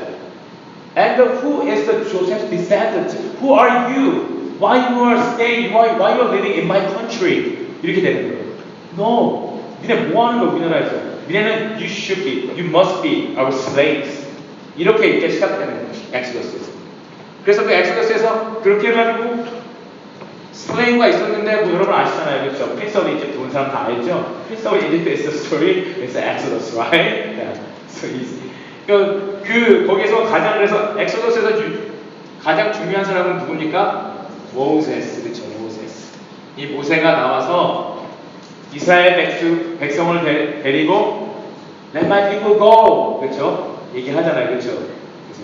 And who is the Joseph's descendant? Who are you? Why you are staying? Why you are living in my country? 이렇게 되는 거예요. No, 니네 뭐 하는 거야 우리나라에서? 니네는 you should be, you must be our slaves. 이렇게 이제 시작되는 거예요. 엑소더스에서. 그래서 그 엑소더스에서 그렇게 해가지고 슬레이브가 있었는데 뭐 여러분 아시잖아요, 그렇죠? Prince of Egypt 본 사람 다 알죠? Prince of Egypt is the story, it's the Exodus, right? Yeah, so easy. 그 거기서 가장 그래서 엑소더스에서 가장 중요한 사람은 누굽니까? 모세스, 그렇죠? 모세스. 이 모세가 나와서 이스라엘 백성을 데리고 Let my people go, 그렇죠? 얘기하잖아요, 그렇죠? 그래서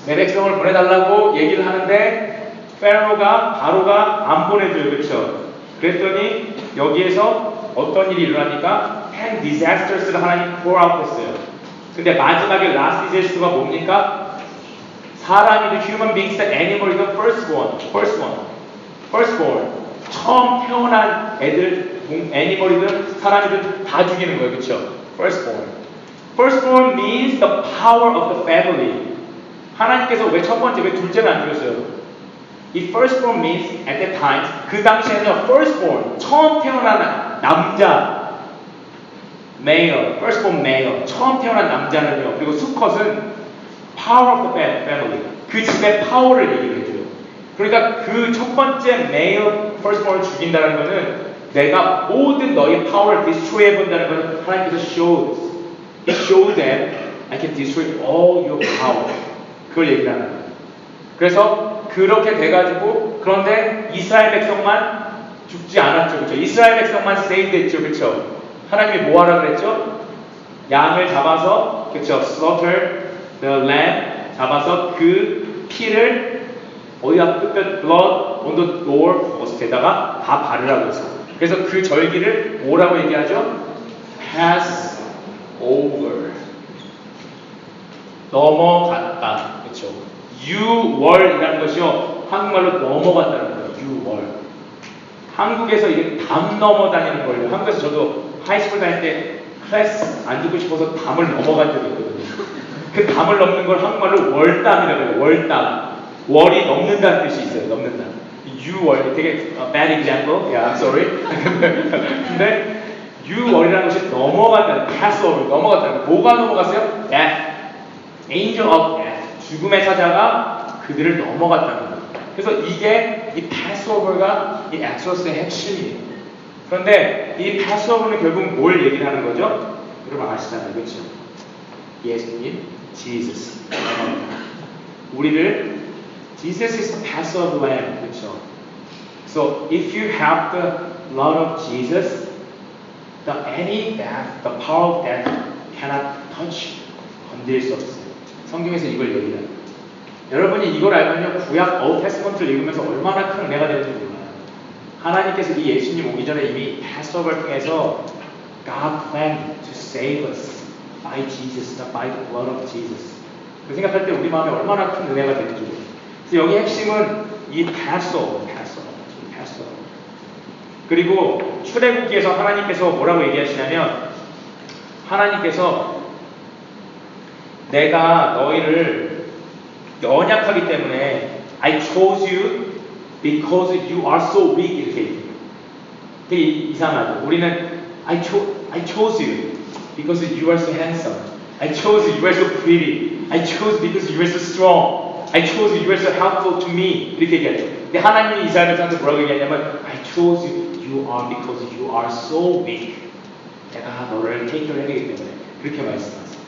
내 백성을 보내달라고 얘기를 하는데 바로가 안 보내줘요, 그렇죠? 그랬더니 여기에서 어떤 일이 일어나니까 10 disasters를 하나님 pour out 했어요. 근데 마지막에 last disaster가 뭡니까? 사람이든 human beings, animal이든 firstborn. 처음 태어난 애들, 애니멀이든 사람이든 다 죽이는 거예요, 그렇죠? Firstborn means the power of the family. 하나님께서 왜 첫 번째, 왜 둘째는 안 죽였어요? 이 firstborn means at that time, 그 당시에는 firstborn, 처음 태어난 남자, male, firstborn male, 처음 태어난 남자는요. 그리고 수컷은 power of the family, 그 집의 파워를 얘기를 해줘요. 그러니까 그 첫 번째 male firstborn을 죽인다는 거는 내가 모든 너의 파워를 destroy 해본다는 것은 하나님께서 shows. It shows that I can destroy all your power. 그걸 얘기를 하는 거예요. 그래서 그렇게 돼가지고 그런데 이스라엘 백성만 죽지 않았죠. 그렇죠? 이스라엘 백성만 save 됐죠. 그렇죠? 하나님이 뭐 하라 그랬죠? 양을 잡아서 그렇죠? slaughter the lamb 잡아서 그 피를 어디다 blood on the door post에다가 다 바르라고 했어요. 그래서 그 절기를 뭐라고 얘기하죠? pass over. 넘어갔다. 그렇죠? 유월이라는 것이요. 한국말로 넘어갔다는 거예요. 유월. 한국에서 이게 담 넘어 다니는 거예요. 한국에서 저도 하이스쿨 다닐 때 클래스 안 듣고 싶어서 담을 넘어간 적이 있거든요. 그 담을 넘는 걸 한국말로 월담이라고 해요. 월담. 월이 넘는다는 뜻이 있어요. 넘는다. 유월 되게 bad example. Yeah, I'm sorry. 근데 유월이라는 것이 넘어간다는 pass over 넘어갔다는 거. 뭐가 넘어갔어요? Death. Angel of death. 죽음의 사자가 그들을 넘어갔다는 거예요. 그래서 이게 이 Passover가 이 엑소스의 핵심이에요. 그런데 이 Passover는 결국 뭘 얘기를 하는 거죠? 여러분 아시잖아요. 그렇죠? 예수님, Jesus. 우리를 Jesus is the Passover lamb. 그렇죠? So if you have the blood of Jesus, any death, the power of death cannot touch you. 건드릴 수 없어요. 성경에서 이걸 얘기해요. 여러분이 이걸 알면요, 구약 Old Testament를 읽으면서 얼마나 큰 은혜가 되는지 몰라요. 하나님께서 이 예수님 오기 전에 이미 Passover 통해서 God planned to save us by Jesus, by the blood of Jesus. 그 생각할 때 우리 마음에 얼마나 큰 은혜가 되는지 몰라요. 그래서 여기 핵심은 이 Passover. 그리고 출애굽기에서 하나님께서 뭐라고 얘기하시냐면 하나님께서 내가 너희를 연약하기 때문에 I chose you because you are so weak 이렇게 얘기해요. 되게 이상하죠. 우리는 I chose you because you are so handsome. I chose you, you are so pretty. I chose because you are so strong. I chose you, you are so helpful to me. 이렇게 얘기하죠. 근데 하나님이 이스라엘 백성한테 뭐라고 얘기하냐면 I chose you, you are because you are so weak. 내가 너를 take care 해야되기 때문에 그렇게 말씀하세요.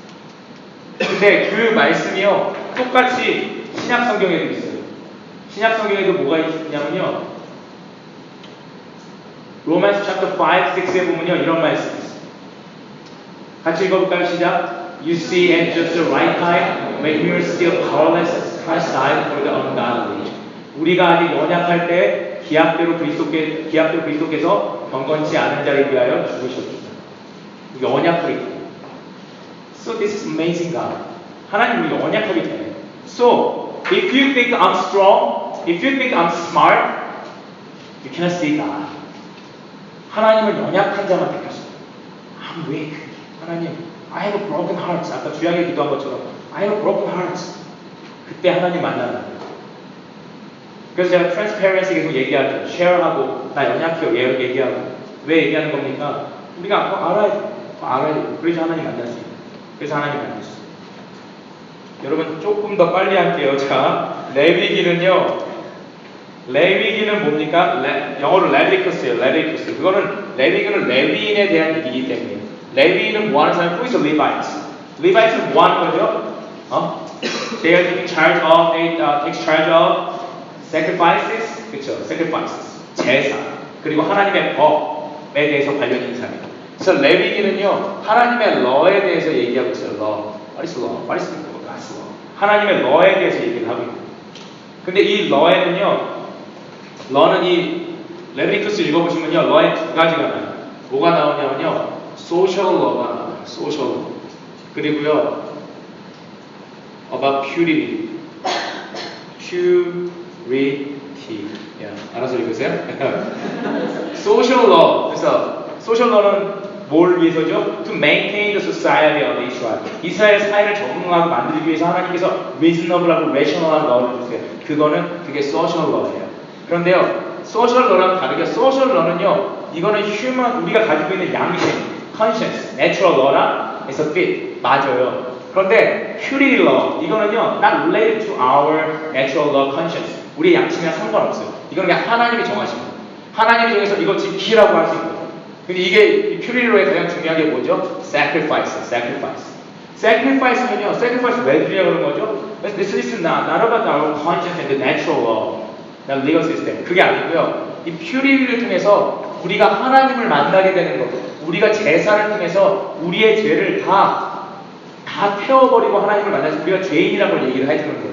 근데 그 말씀이요 똑같이 신약 성경에도 있어요. 신약 성경에도 뭐가 있냐면요 로마서 chapter 5, 6에 보면요 이런 말씀이 있어요. 같이 읽어볼까요? 시작. You see at just the right time when we were still powerless, Christ died for the ungodly. 우리가 아직 연약할 때 기약대로 그리스도께서 경건치 않은 자를 위하여 죽으셨습니다. 연약할 때. So this is amazing God. 하나님 우리 연약하기 때문에. So if you think I'm strong, if you think I'm smart, you cannot see God. 하나님은 연약한 자만 택하셨어요. I'm weak. 하나님, I have a broken heart. 아까 주양에 기도한 것처럼 I have a broken heart. 그때 하나님 만나는 거예요. 그래서 제가 transparency 계속 얘기하죠. share하고 나 연약해요. 얘기하고 왜 얘기하는 겁니까? 우리가 알아야 그래서 하나님 만날 수 있어요. 그래서 하나님 만났어요. 여러분 조금 더 빨리 할게요. 자, 레위기는요. 레위기는 뭡니까? 영어로 레비쿠스예요. 레비쿠스. 그거는 레위기는 레위인에 대한 얘기이기 때문에. 레위인은 뭐 하는 사람? Who is the Levites? Levites 뭐 하는 거죠? They are taking charge of, takes charge of sacrifices. 그렇죠? sacrifices. 제사. 그리고 하나님의 법에 대해서 관련 인사입니다. 그래서 레위기는요 하나님의 law에 대해서 얘기하고 있어요. law. What is law? What is God's law? 하나님의 law에 대해서 얘기를 하고 있어요. 근데 이 law에는요, law는 이 레비쿠스 읽어보시면요, law에 두 가지가 나와요. 뭐가 나오냐면요, social law가 나와요. social law. 그리고요, about purity. purity. 알아서 읽으세요. social law. 그래서 social law는 뭘 위해서죠? To maintain the society of Israel. 이스라엘 사회를 적응하고 만들기 위해서 하나님께서 reasonable하고 rational한 law를 주세요. 그게 social law예요. 그런데요, 소셜 러랑 다르게 소셜 러는요, 이거는 휴먼, 우리가 가지고 있는 양심, conscience, natural law랑 is a fit, 맞아요. 그런데 purity law, 이거는요, not related to our natural law conscience. 우리의 양심이랑 상관없어요. 이건 그냥 하나님이 정하신 거예요. 하나님이 정해서 이거 지키라고 할 수 있거든요. 근데 이게 purity law의 가장 중요한 게 뭐죠? sacrifice, sacrifice. sacrifice는요, sacrifice 왜 드리려고 그런 거죠? This is not about our conscience and the natural law, the legal system. 그게 아니고요. 이 purity를 통해서 우리가 하나님을 만나게 되는 것, 우리가 제사를 통해서 우리의 죄를 다 태워버리고 하나님을 만나서 우리가 죄인이라는 걸 얘기를 해주는 거예요.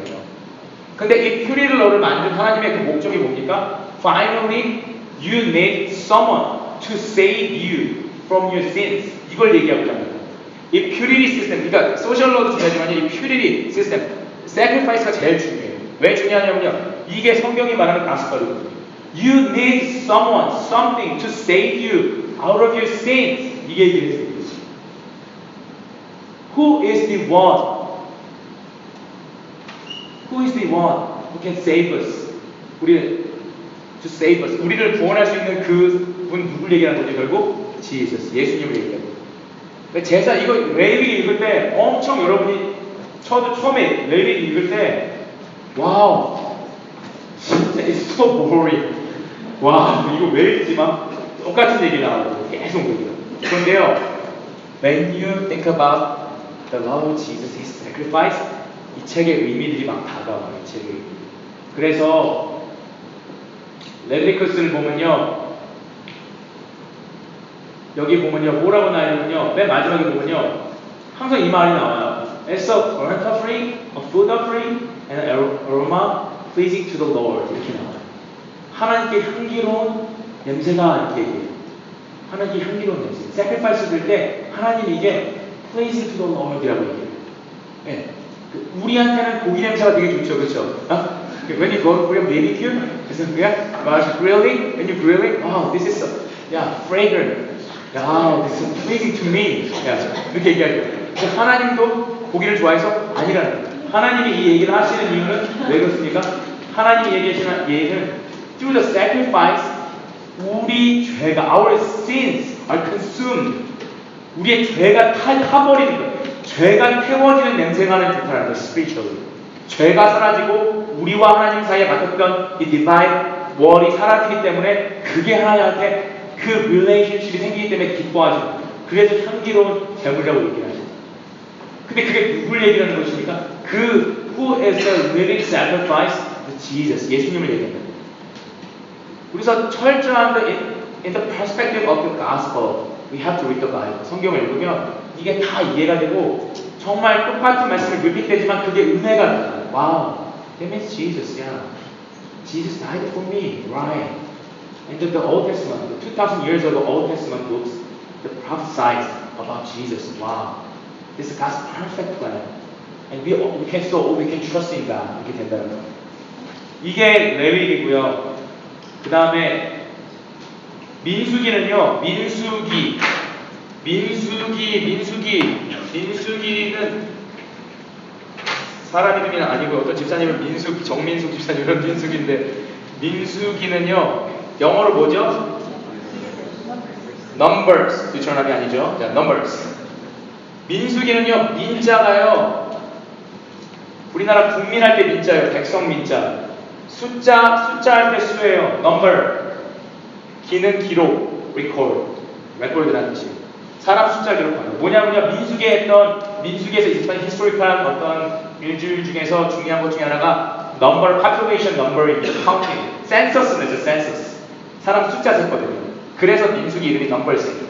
근데 이 purity law를 만든 하나님의 그 목적이 뭡니까? Finally, you need someone to save you from your sins. 이걸 얘기하고자 합니다. 이 purity system, 그러니까 social law도 중요하지만 이 purity system, sacrifice가 제일 중요해요. 왜 중요하냐면요, 이게 성경이 말하는 가스펠이거든요. You need someone, something to save you out of your sins. 이게 얘기를 해요. Who is the one? Who is the one who can save us? to save us. 우리를 구원할 수 있는 그분 누굴 얘기하는 거죠? 결국 Jesus, 예수님을 얘기하는 거예요. 제사 이거 레위기 읽을 때 엄청 여러분이 처음에 레위기 읽을 때 와우 진짜 it's so boring. 와 이거 왜 읽지 막 똑같은 얘기 나오고 계속 보기가. 그런데요, when you think about the love of Jesus, His sacrifice, 이 책의 의미들이 막 다가와요. 이 책의 의미. 그래서 레비티쿠스를 보면요, 여기 보면요 뭐라고 나오냐면요, 맨 마지막에 보면요 항상 이 말이 나와요. As a burnt offering, a food offering, and an aroma pleasing to the Lord. 이렇게 나와요. 하나님께 향기로운 냄새가 이렇게 얘기해요. 하나님께 향기로운 냄새. sacrifice 들 때 하나님 이게 pleasing to the Lord이라고 얘기해요. 네. 우리한테는 고기 냄새가 되게 좋죠, 그렇죠? When you go to Korean BBQ, 그래서 그냥 grilling, when you grilling, wow, this is so, yeah, fragrant. Wow, this is pleasing to me. 이렇게 얘기하죠. 하나님도 고기를 좋아해서 아니라는 거예요. 하나님이 이 얘기를 하시는 이유는 왜 그렇습니까? 하나님이 얘기하시는 얘기는 through the sacrifice, 우리 죄가, our sins are consumed. 우리의 죄가 타버리는 거예요. 죄가 태워지는 냄새가 좋다는 거예요. spiritually. 죄가 사라지고 우리와 하나님 사이에 맡았던 이 divine wall이 사라지기 때문에 그게 하나님한테 그 relationship이 생기기 때문에 기뻐하죠. 그래서 향기로운 제물이라고 얘기하죠. 근데 그게 누굴 얘기하는 것입니까? 그 who is the living sacrifice? Jesus, 예수님을 얘기합니다. 그래서 철저한 in the perspective of the gospel, we have to read the Bible. 성경을 읽으면 이게 다 이해가 되고 정말 똑같은 말씀이 repeat되지만 그게 은혜가 돼요. Wow, that means Jesus, yeah. Jesus died for me, right? And the Old Testament, 2,000 years ago, Old Testament books, the prophesied about Jesus. Wow, this is God's perfect plan, and we can trust in God. 이렇게 된다는 거예요. 이게 레위기고요. 그 다음에 민수기는요. 민수기는 사람 이름이 아니고 어떤 집사님은 정민숙 집사님은 민수기인데, 민수기는요 영어로 뭐죠? Numbers. 뒤쳐나이 아니죠? 자, Numbers. 민수기는요 민자가요, 우리나라 국민할 때 민자예요. 백성 민자. 숫자 할 때 수예요. Number. 기는 기록. record라는 뜻이에요. 사람 숫자 기록하는 거. 뭐냐면요, 민수기에서 있었던 히스토리컬한 어떤 일주일 중에서 중요한 것 중에 하나가 number, population number입니다. counting. census는 census. 사람 숫자 셌거든요. 그래서 민수기 이름이 numbers예요.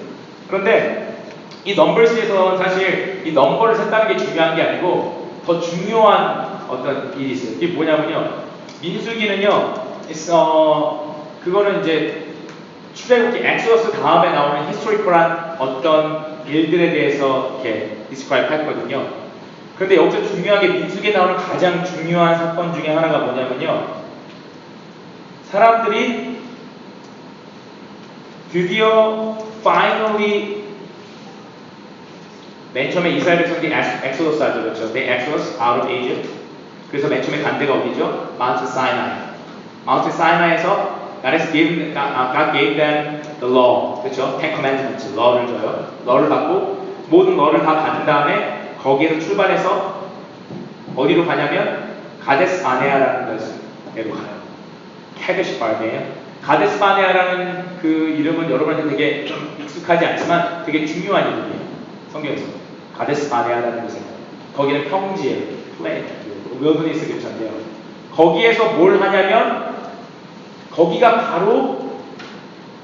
그런데 이 numbers에서 사실 이 number를 셌다는 게 중요한 게 아니고 더 중요한 어떤 일이 있어요. 이게 뭐냐면요, 민수기는요, 그거는 이제 출애굽기 엑소더스 다음에 나오는 히스토리컬한 어떤 일들에 대해서 이렇게 디스크라이브 했거든요. 그런데 여기서 중요하게 민수기에 나오는 가장 중요한 사건 중에 하나가 뭐냐면요, 사람들이 드디어 finally 맨 처음에 이스라엘 백성들이 엑소더스 하죠, 그렇죠? They exodus out of Egypt. 그래서 맨 처음에 간 데가 어디죠? 마운트 사이나이. 마운트 사이나이에서 God gave them the law, 그렇죠? Ten Commandments, law를 줘요. law를 받고 모든 law를 다 받은 다음에 거기에서 출발해서 어디로 가냐면 가데스 바네아라는 데로 가요. 캐데시 바네아. 가데스 바네아라는 그 이름은 여러분한테 되게 좀 익숙하지 않지만 되게 중요한 이름이에요. 성경에서 가데스 바네아라는 곳에 거기는 평지예요. 윌더니스 근처인데요. 거기에서 뭘 하냐면 거기가 바로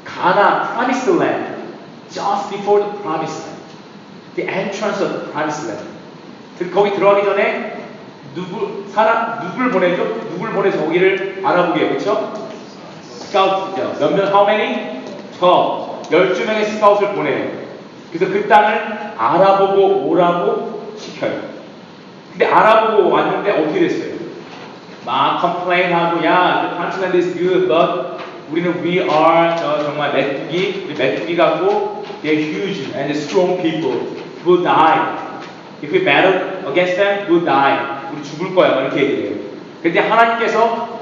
가나 Promised Land, just before the Promised Land, the entrance of the Promised Land. 거기 들어가기 전에 누굴 보내죠? 누굴 보내서 거기를 알아보게요, 그렇죠? 스카우트죠. 몇 명, how many? 12명의 스카우트를 보내요. 그래서 그 땅을 알아보고 오라고 시켜요. 근데 알아보고 왔는데 어떻게 됐어요? 막 complain하고 야, the Promised Land is good, but 우리는 we are 정말 메뚜기, 우리 메뚜기 같고 they're huge and strong people will die. If we battle against them, we'll die. 우리 죽을 거야. 이렇게 얘기해요. 근데 하나님께서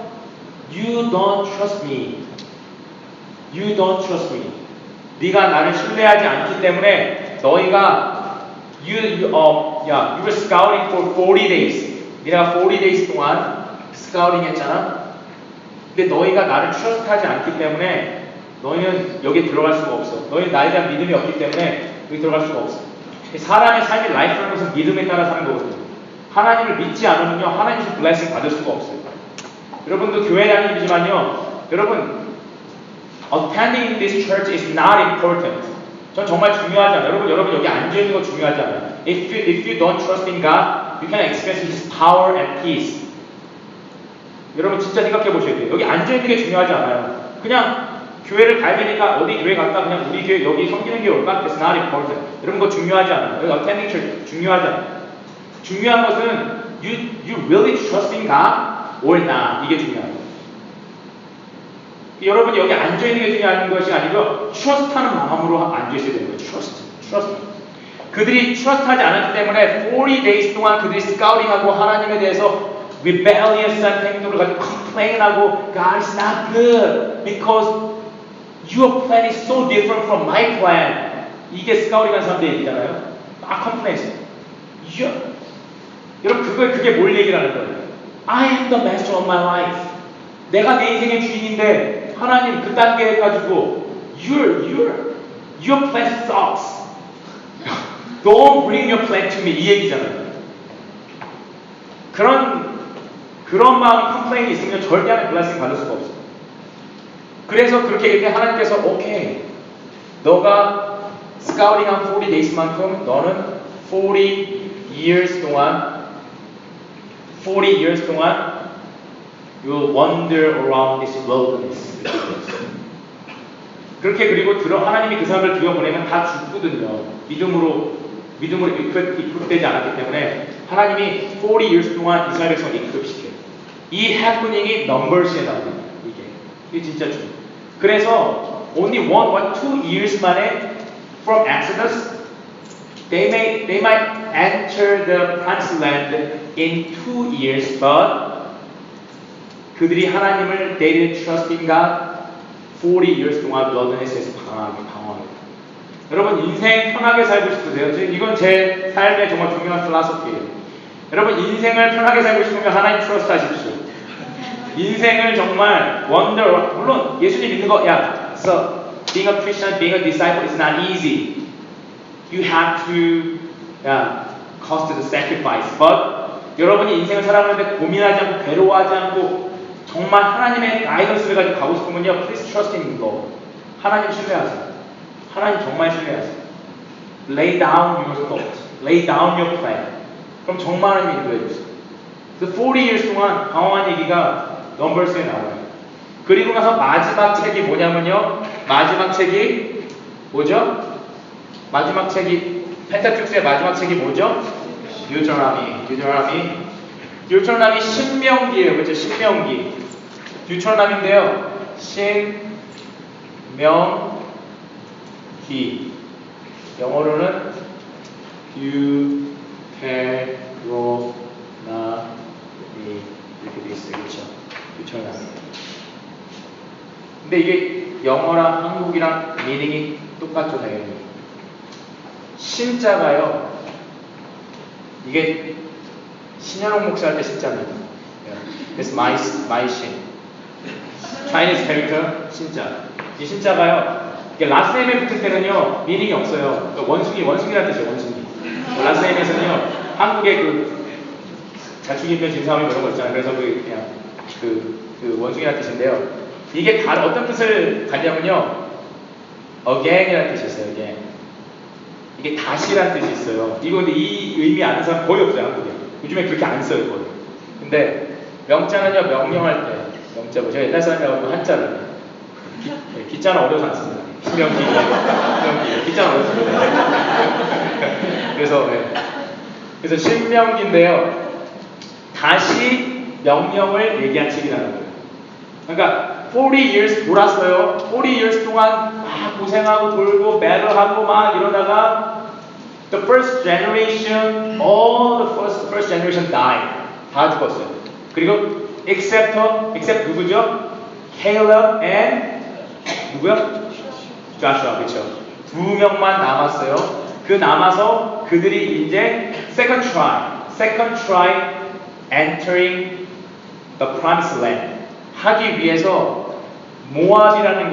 You don't trust me. You don't trust me. 네가 나를 신뢰하지 않기 때문에 너희가 you were scouting for 40 days. 네가 40 days 동안 스카우팅 했잖아. 근데 너희가 나를 trust하지 않기 때문에 너희는 여기 들어갈 수가 없어. 너희는 나에 대한 믿음이 없기 때문에 여기 들어갈 수가 없어. 사람의 삶의 라이프라는 것은 믿음에 따라 사는 거거든요. 하나님을 믿지 않으면요, 하나님의 블레싱 받을 수가 없어요. 여러분도 교회 다니지만요, 여러분, attending in this church is not important. 전 정말 중요하지 않아요. 여러분 여기 앉아있는 거 중요하지 않아요. If you don't trust in God, you can experience His power and peace. 여러분 진짜 생각해 보셔야 돼요. 여기 앉아있는 게 중요하지 않아요. 그냥 교회를 가야 되니까 어디 교회 갔다 그냥 우리 교회 여기 섬기는 게 올까? It's not important. 여러분 그거 중요하지 않아요. 여기 attending church 중요하지 않아요. 중요한 것은 you really trust in God or not. 이게 중요해요. 여러분이 여기 앉아있는 게 중요한 것이 아니고 trust하는 마음으로 앉아있어야 되는 거예요. trust. 그들이 trust하지 않았기 때문에 40 days 동안 그들이 스카우팅하고 하나님에 대해서 rebellious한 행동을 가지고 complain하고 God is not good because your plan is so different from my plan. 이게 스카우팅한 사람들 얘기잖아요. 막 complain. 여러분 그게 뭘 얘기를 하는 거예요? I am the master of my life. 내가 내 인생의 주인인데 하나님 그 단계에 가지고 your plan sucks. Don't bring your plan to me. 이 얘기잖아요. 그런 마음이 컴플레인이 있으면 절대 하나님 블레싱 받을 수가 없어요. 그래서 그렇게 얘기할 때 하나님께서 오케이, 너가 스카우팅한 40 days만큼 너는 40 years 동안 you'll wander around this wilderness. 그렇게 그리고 하나님이 그 사람을 들여보내면 다 죽거든요. 믿음으로 이끌되지 않았기 때문에 하나님이 40 years 동안 이스라엘 백성을 이끌시켜요. 이 해프닝이 넘버스에 나옵니다. 이게 진짜 중요해요. 그래서 only 2 years 만에 from Exodus they might enter the promised land in 2 years, but 그들이 하나님을 they didn't trust in God 40 years 동안 wilderness에서 방황합니다. 여러분 인생 편하게 살고 싶으세요? 이건 제 삶의 정말 중요한 필라소피예요. 여러분 인생을 편하게 살고 싶으면 하나님 트러스트 하십시오. 인생을 정말 물론 예수님 믿는 거 so being a Christian, being a disciple is not easy. You have to cost the sacrifice. But 여러분이 인생을 살아가는데 고민하지 않고 괴로워하지 않고 정말 하나님의 가이던스를 가지고 가고 싶으면요, please trust in God. 하나님 신뢰하세요. 하나님 정말 신뢰하세요. Lay down your thoughts. Lay down your plan. 그럼 정말 하나님이 인도해 주세요. 그래서 40 years 동안 방황한 얘기가 넘버스에 나와요. 그리고 나서 마지막 책이 뭐냐면요. 마지막 책이 뭐죠? 마지막 책이 펜타투크스의 마지막 책이 뭐죠? 듀터로노미 신명기예요. 그렇죠? 신명기. 듀터로노미인데요. 신명기. 영어로는 듀테로노미 이렇게 되어 있어요. 그렇죠? 듀터로노미. 근데 이게 영어랑 한국이랑 미닝이 똑같죠, 당연히. 신자가요, 이게 신현옥 목사 할 때 신자입니다. It's my shin. Chinese character, 신자. 이 신자가요, 이게 last name에 붙을 때는요, 미닝이 없어요. 그러니까 원숭이라는 뜻이에요, 원숭이. last name에서는요, 한국의 그 자축인묘 진사함이 그런 거 있잖아요. 그래서 그냥 그 원숭이라는 뜻인데요. 이게 어떤 뜻을 갖냐면요, again이라는 뜻이 있어요, again. 이게 다시라는 뜻이 있어요. 이거 근데 이 의미 아는 사람 거의 없어요, 한국에. 요즘에 그렇게 안 써요, 거의. 근데 명자는요, 명령할 때, 명자고, 제가 옛날 사람이라고 한자를. 기자는 어려워서 안 씁니다. 신명기, 기자는 어렵습니다. 그래서 신명기인데요, 다시 명령을 얘기한 책이라는 거예요. 그러니까 40 years 돌았어요. 40 years 동안 막 고생하고 돌고 배틀하고 막 이러다가 the first generation, all the first generation died. 다 죽었어요. 그리고 except 누구죠? Caleb and 누구요? Joshua, 그렇죠. 두 명만 남았어요. 그 남아서 그들이 이제 second try entering the promised land 하기 위해서 모압이라는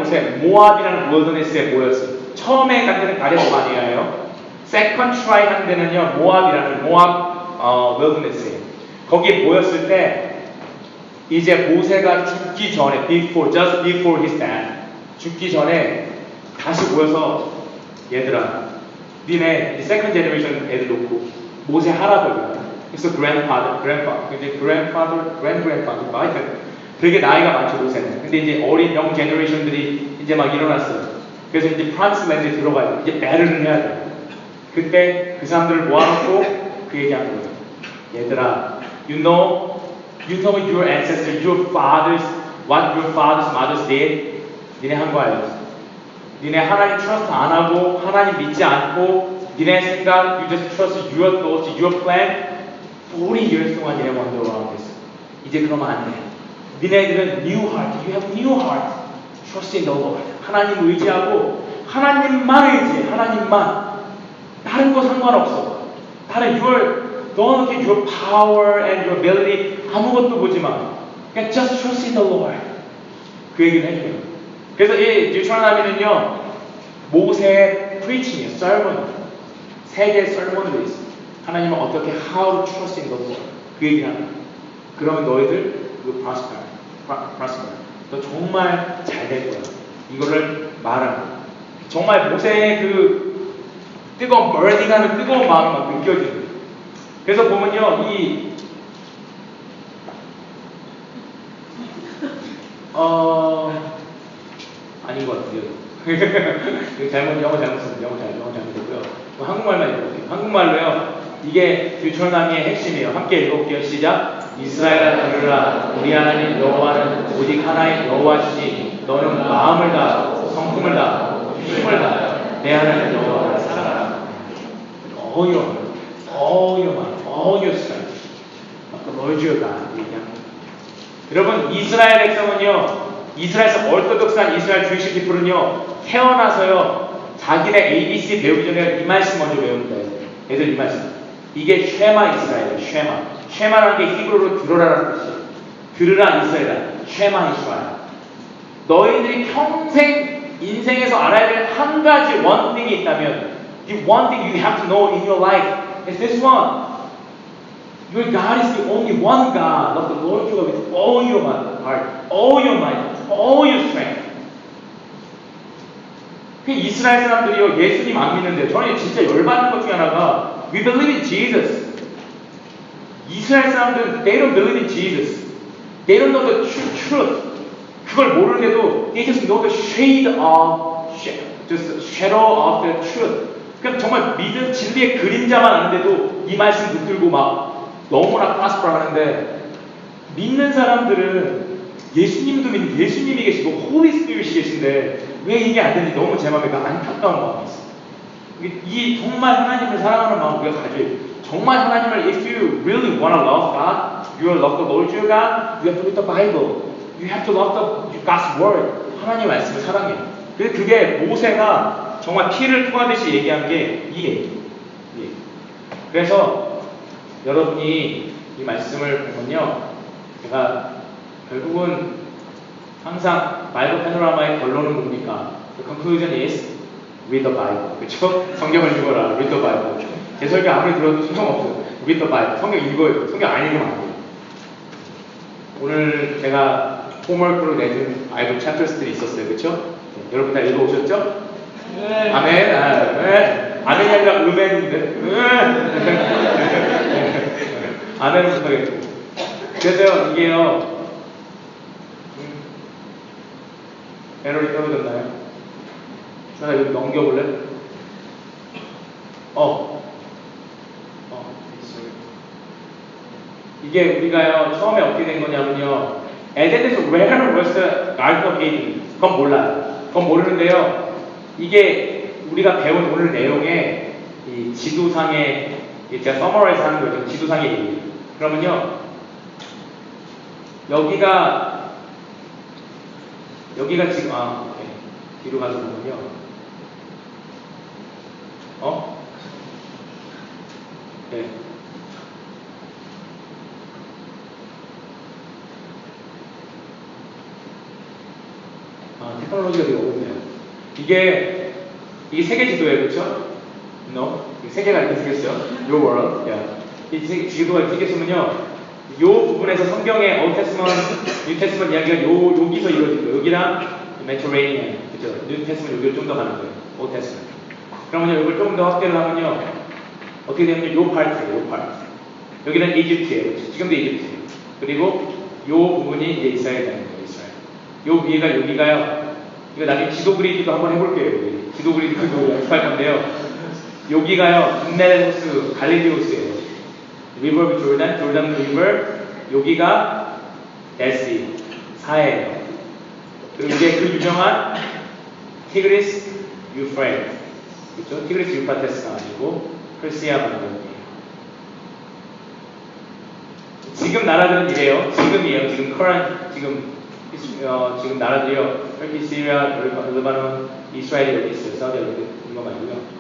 wilderness에 모였어요. 처음에 간 데는 가데스 바네아예요. second try 한 데는요, 모압 wilderness예요. 거기에 모였을 때 이제 모세가 죽기 전에 just before his death, 죽기 전에 다시 모여서 얘들아, 니네 second generation 애들 놓고 모세 할아버지가 그래서 grandfather, 하여튼 되게 나이가 많죠, 모세는. 근데 이제 어린 영 제너레이션들이 이제 막 일어났어요. 그래서 이제 프랑스 랜드에 들어가야 돼. 이제 배를 해야 돼. 그때 그 사람들을 모아놓고 그 얘기하는 거예요. 얘들아, you know your ancestors, what your fathers, mothers did. 니네 한 거 알지? 니네 하나님 trust 안 하고 하나님 믿지 않고 니네 생각, you just trust your thoughts, your plan. 40 years 동안 니네 원더라고 했어. 이제 그러면 안 돼. 니네들은 new heart, you have new heart. Trust in the Lord. 하나님 의지하고 하나님만 의지해. 하나님만. 다른 거 상관없어. 다른 don't look at your power and your ability. 아무것도 보지 마. 그냥 just trust in the Lord. 그 얘기를 해줘요. 그래서 이 뉴트로노미는요, 모세의 preaching이에요. sermon. 세 개의 sermon으로 있어요. 하나님은 어떻게 how to trust in the Lord. 그 얘기를 하는 거예요. 그러면 너희들 prosper. 너 정말 잘 될 거야. 이거를 말하는 거야. 정말 모세의 그 뜨거운 버닝하는 뜨거운 마음이 막 느껴지는 거예요. 그래서 보면요, 아닌 것 같아요. 영어 잘못했고요. 한국말만 읽어볼게요. 한국말로요, 이게 듀터로노미의 핵심이에요. 함께 읽어볼게요. 시작. 이스라엘아 들으라. 우리 하나님 여호와는 오직 하나인 여호와시니 너는 마음을 다하고 성품을 다하고 힘을 다하여 내 하나님 여호와를 사랑하라. all your strength. 아까 Lord your God 얘기합니다. 여러분, 이스라엘 백성은요, 이스라엘에서 얼토독스한 이스라엘 주이시 피플은요, 태어나서요, 자기네 ABC 배우기 전에 이 말씀 먼저 배웁니다. 애들 이 말씀. 이게 쉐마 이스라엘이에요. 쉐마라는 게 히브리어로 들어라라는 뜻이에요. 들으라 이스라엘아. 쉐마 이스라엘. 너희들이 평생 인생에서 알아야 될 한 가지 one thing이 있다면, the one thing you have to know in your life is this one. Your God is the only one God. Love the Lord your God with all your heart, all your mind, all your strength. 그 이스라엘 사람들이요, 예수님 안 믿는데, 저는 진짜 열받는 것 중에 하나가, we believe in Jesus. 이스라엘 사람들은 they don't believe in Jesus. They don't know the truth. 그걸 모르는데도 they just know the shadow of the truth. 그냥 정말 믿음 진리의 그림자만 아는데도 이 말씀 붙들고 막 너무나 prosper 하는데, 믿는 사람들은 예수님도 믿는 예수님이 계시고 홀리 스피릿이 계신데 왜 이게 안 되는지 너무 제 마음에 안타까운 마음이 있어요. 이 정말 하나님을 사랑하는 마음 우리가 가져야 돼요. 정말 하나님을 if you really want to love God, you will love the Lord your God, you have to read the Bible. You have to love God's word. 하나님 말씀을 사랑해요. 그게 모세가 정말 피를 토하듯이 얘기한 게 이 얘기. 그래서 여러분이 이 말씀을 보면요, 제가 결국은 항상 바이블 패노라마의 결론은 뭡니까? The conclusion is read the Bible. 그렇죠? 성경을 읽어라. read the Bible. 제 설교 아무리 들어도 소용없어요. read the Bible. 성경 읽어요. 성경 안 읽으면 안 돼요. 오늘 제가 홈워크로 내준 바이블 챕터스들이 있었어요. 그렇죠? 여러분 다 읽어오셨죠? 네. 아멘. 네. 아멘이 아니라 음행인데. 아멘은 못하겠고. 그래서요, 이게요, 에러리 떨어졌나요? 나 여기 넘겨볼래? 이게 우리가요, 처음에 어떻게 된 거냐면요, 에덴에서 where was the Garden of Eden? 그건 몰라요. 그건 모르는데요, 이게 우리가 배운 오늘 내용에 이 지도상에, 제가 서머라이즈 하는 거죠. 지도상의 얘기. 그러면요, 여기가 지금, 오케이. 뒤로 가서 보면요, 네. 테크놀로지가 되게 어렵네요. 이게 세계 지도예요, 그렇죠? No? 세계가 이렇게 생겼어요. Your world. Yeah. 이 지도가 이렇게 생겼으면요, 이 부분에서 성경의 Old Testament, New Testament 이야기가 여기서 이루어지고, 여기랑 Mediterranean, 그렇죠? New Testament 여기를 좀 더 가는 거예요. Old Testament. 그러면요, 이걸 조금 더 확대를 하면요, 어떻게 되냐면 요 파트예요, 요 파트. 여기는 이집트예요, 그렇죠? 지금도 이집트예요. 그리고 요 부분이 이제 이스라엘 되는 거예요, 이스라엘. 요 위에가 여기가요. 이거 나중에 지도 그리기도 한번 해볼게요. 여기. 지도 그리기도 연습할 건데요. 여기가요, 국내호수 갈릴리호수예요. 리버 조르단 리버. 여기가 데시 사해예요. 그리고 이게 그 유명한 티그리스 유프레이트, 그렇죠? 티그리스 유프라테스가 아니고 퍼시아 반도예요. 지금 나라들은 이래요. 지금이에요. 지금 current 지금 나라들이요. 터키, 시리아, 레바논, 이스라엘이 여기 있어요. 사우디아라비아 이거 말고요.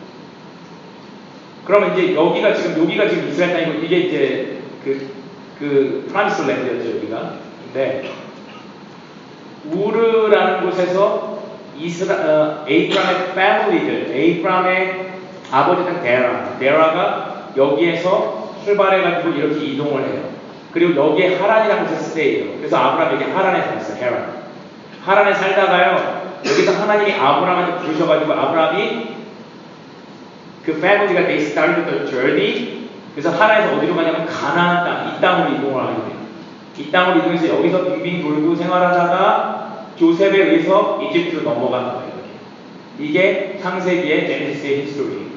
그러면 이제 여기가 지금 이스라엘 땅이고, 이게 이제 그 프라미스 랜드였죠, 여기가. 근데 우르라는 곳에서 에이브람의 패밀리들, 에이브람의 아버지는 데라가 여기에서 출발해가지고 이렇게 이동을 해요. 그리고 여기에 하란이라는 곳에 스테이예요. 그래서 아브라함이 여기 하란에 살았어요. 하란에 살다가요, 여기서 하나님이 아브라함한테 부르셔가지고, 아브라함이 그 패밀리가 they started the journey. 그래서 하란에서 어디로 가냐면 가나안 땅, 이 땅으로 이동을 하게 돼요. 이 땅으로 이동해서 여기서 빙빙 돌고 생활하다가 조셉에 의해서 이집트로 넘어가는 거예요. 이게 창세기의 제네시스의 히스토리.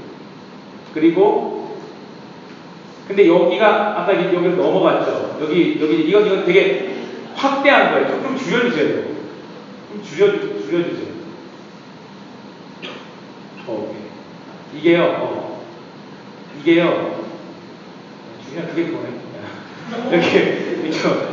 그리고 근데 여기가 아까 여기로 넘어갔죠. 여기 이건 되게 확대한 거예요. 좀 줄여주세요. 좀 줄여주세요. 이게요. 중요한 그게 뭐네.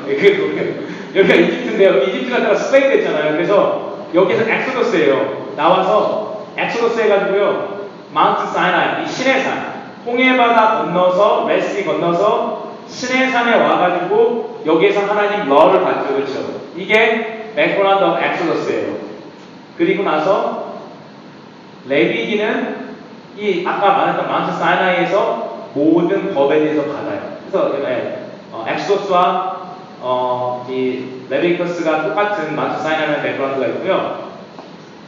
그게 뭐예요. 여기가 이집트인데요. 이집트 갔다가 스페인 됐잖아요. 그래서 여기에서 엑소더스예요. 나와서 엑소더스 해가지고요, 마운트 사이나이, 이 시내산, 홍해바다 건너서 레스리 건너서 시내산에 와가지고 여기에서 하나님 러를 받죠, 그렇죠? 이게 백그라운드 오브 엑소더스예요. 그리고 나서 레위기는 이 아까 말했던 마운트 사이나이에서 모든 법에 대해서 받아요. 그래서 엑소더스와 이 레비커스가 똑같은 마운트 사이나이의 백그라운드가 있고요.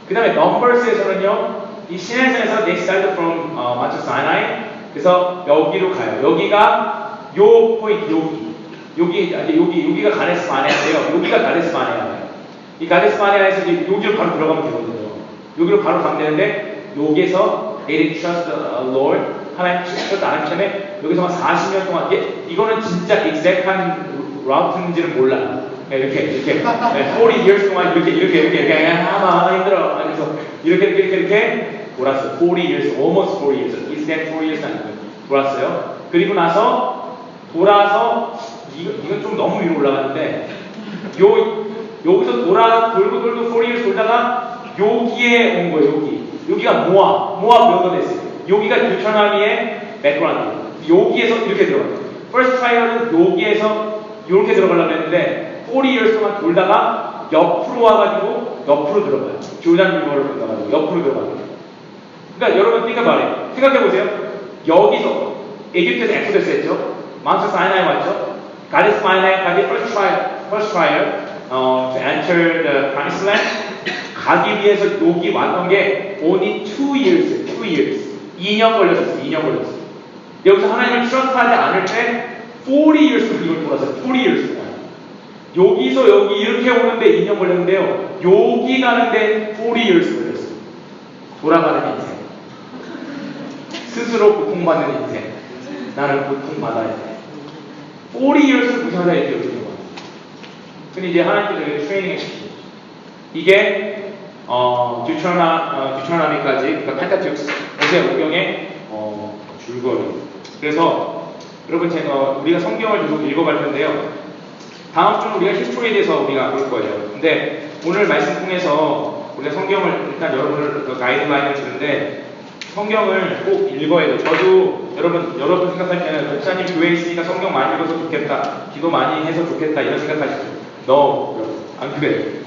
그 다음에 넘버스에서는요, 이 시내산에서 they started from Mount Sinai. 그래서 여기로 가요. 여기가 요 포인트, 여기가 가데스 바네아인데요. 여기가 가데스 바네아예요. 이 가데스 바네아에서 이제 여기로 바로 들어가면 되거든요. 여기로 바로 가면 되는데, 여기에서 they didn't trust the Lord. 하나님 trust 안 했기 때문에 여기서 한 40년 동안, 이거는 진짜 exact한 라우트인지는 몰라요. 이렇게 40 years 동안 이렇게 아마 힘들어. 그래서 이렇게 돌았어요. 40 years, almost 4 years. Is that 4 years 아니고요. 돌았어요. 그리고 나서 돌아서 이건 좀 너무 위로 올라갔는데, 여기서 돌고 4 years 돌다가 여기에 온 거예요. 여기가 모압 웨더네스. 여기가 뉴트러노미의 백그라운드. 여기에서 이렇게 들어가요. First trial은 여기에서 이렇게 들어가려고 했는데 4 years 동안 돌다가 옆으로 와가지고 옆으로 들어가요. 조단 리버를 건너가지고 옆으로 들어가요. 그러니까 여러분 생각해보세요. 여기서 에집트에서 엑소더스 했죠. 마운트 사이나이 왔죠. 가데스 사이나이까지 first trial to enter the promised land 가기 위해서 여기 왔던 게 only 2 years 2년 걸렸어요. 여기서 하나님을 트러스트하지 않을 때 40 years 이걸 돌았어요. 40 years 여기서 여기 이렇게 오는데 2년 걸렸는데요. 여기 가는데 40 years 걸렸어요. 돌아가는 인생. 스스로 고통받는 인생. 나는 고통받아야 돼. 40 years 무시하다 이렇게 여기는 거예요. 근데 이제 하나님께서 여기 트레이닝을 시키죠. 이게 듀트로노미까지 그러니까 펜타튜스 모세 오경의 줄거리. 그래서 여러분 우리가 성경을 계속 읽어갈 텐데요. 다음 주는 우리가 히스토리에 대해서 우리가 볼 거예요. 근데 오늘 말씀 통해서 우리가 성경을 일단 여러분을 가이드라인을 주는데 성경을 꼭 읽어야 돼요. 저도 여러분 생각할 때는 목사님 교회에 있으니까 성경 많이 읽어서 좋겠다, 기도 많이 해서 좋겠다 이런 생각하시죠. 여러분 안 그래요.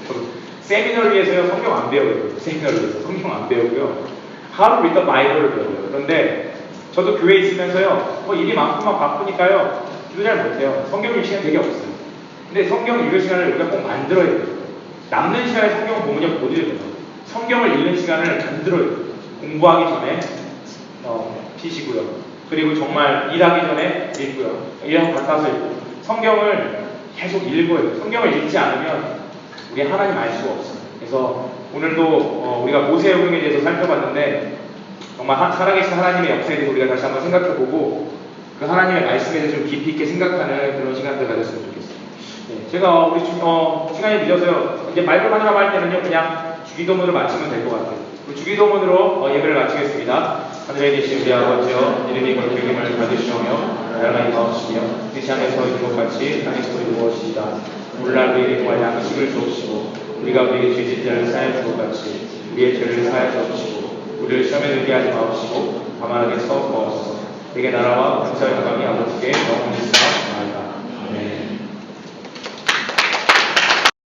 세미너를 위해서요 성경 안 배워요. 세미너를 위해서 성경 안 배우고요. How to read the Bible를 배워요. 그런데 저도 교회에 있으면서요 일이 많구만 바쁘니까요 기도 잘 못해요. 성경 읽을 시간 되게 없어요. 근데 성경 읽을 시간을 우리가 꼭 만들어야 돼요. 남는 시간에 성경 보면 못 읽어요. 성경을 읽는 시간을 만들어야 돼요. 공부하기 전에 피시고요. 그리고 정말 일하기 전에 읽고요. 일하고 갔다서 읽고 성경을 계속 읽어요. 성경을 읽지 않으면 우리 하나님 알 수가 없어요. 그래서 오늘도 우리가 모세 오경에 대해서 살펴봤는데 정말 살아계신 하나님의 역사에 대해서 우리가 다시 한번 생각해보고 그 하나님의 말씀에 대해서 좀 깊이 있게 생각하는 그런 시간들 가졌으면 좋겠어요. 네, 제가 우리 시간이 늦어서요. 이제 말씀 하느라고 할 때는요 그냥 주기도문으로 마치면 될 것 같아요. 주기도문으로 예배를 마치겠습니다. 하늘에 계신 우리 아버지여 이름이 거룩히 여김을 받으시오며 나라가 임하옵시며 이 세상에서 이룬 것 같이 땅에서도 이루어지이다. 오늘날 우리에게 구할 양식을 주옵시고 우리가 우리에게 죄진 자를 사하여 준 것 같이 우리의 죄를 사하여 주옵시고 우리를 시험에 들게 하지 마옵시고 다만 하게 서 구하옵소서. 내게 나라와 권세와 영광이 아버지께 영원히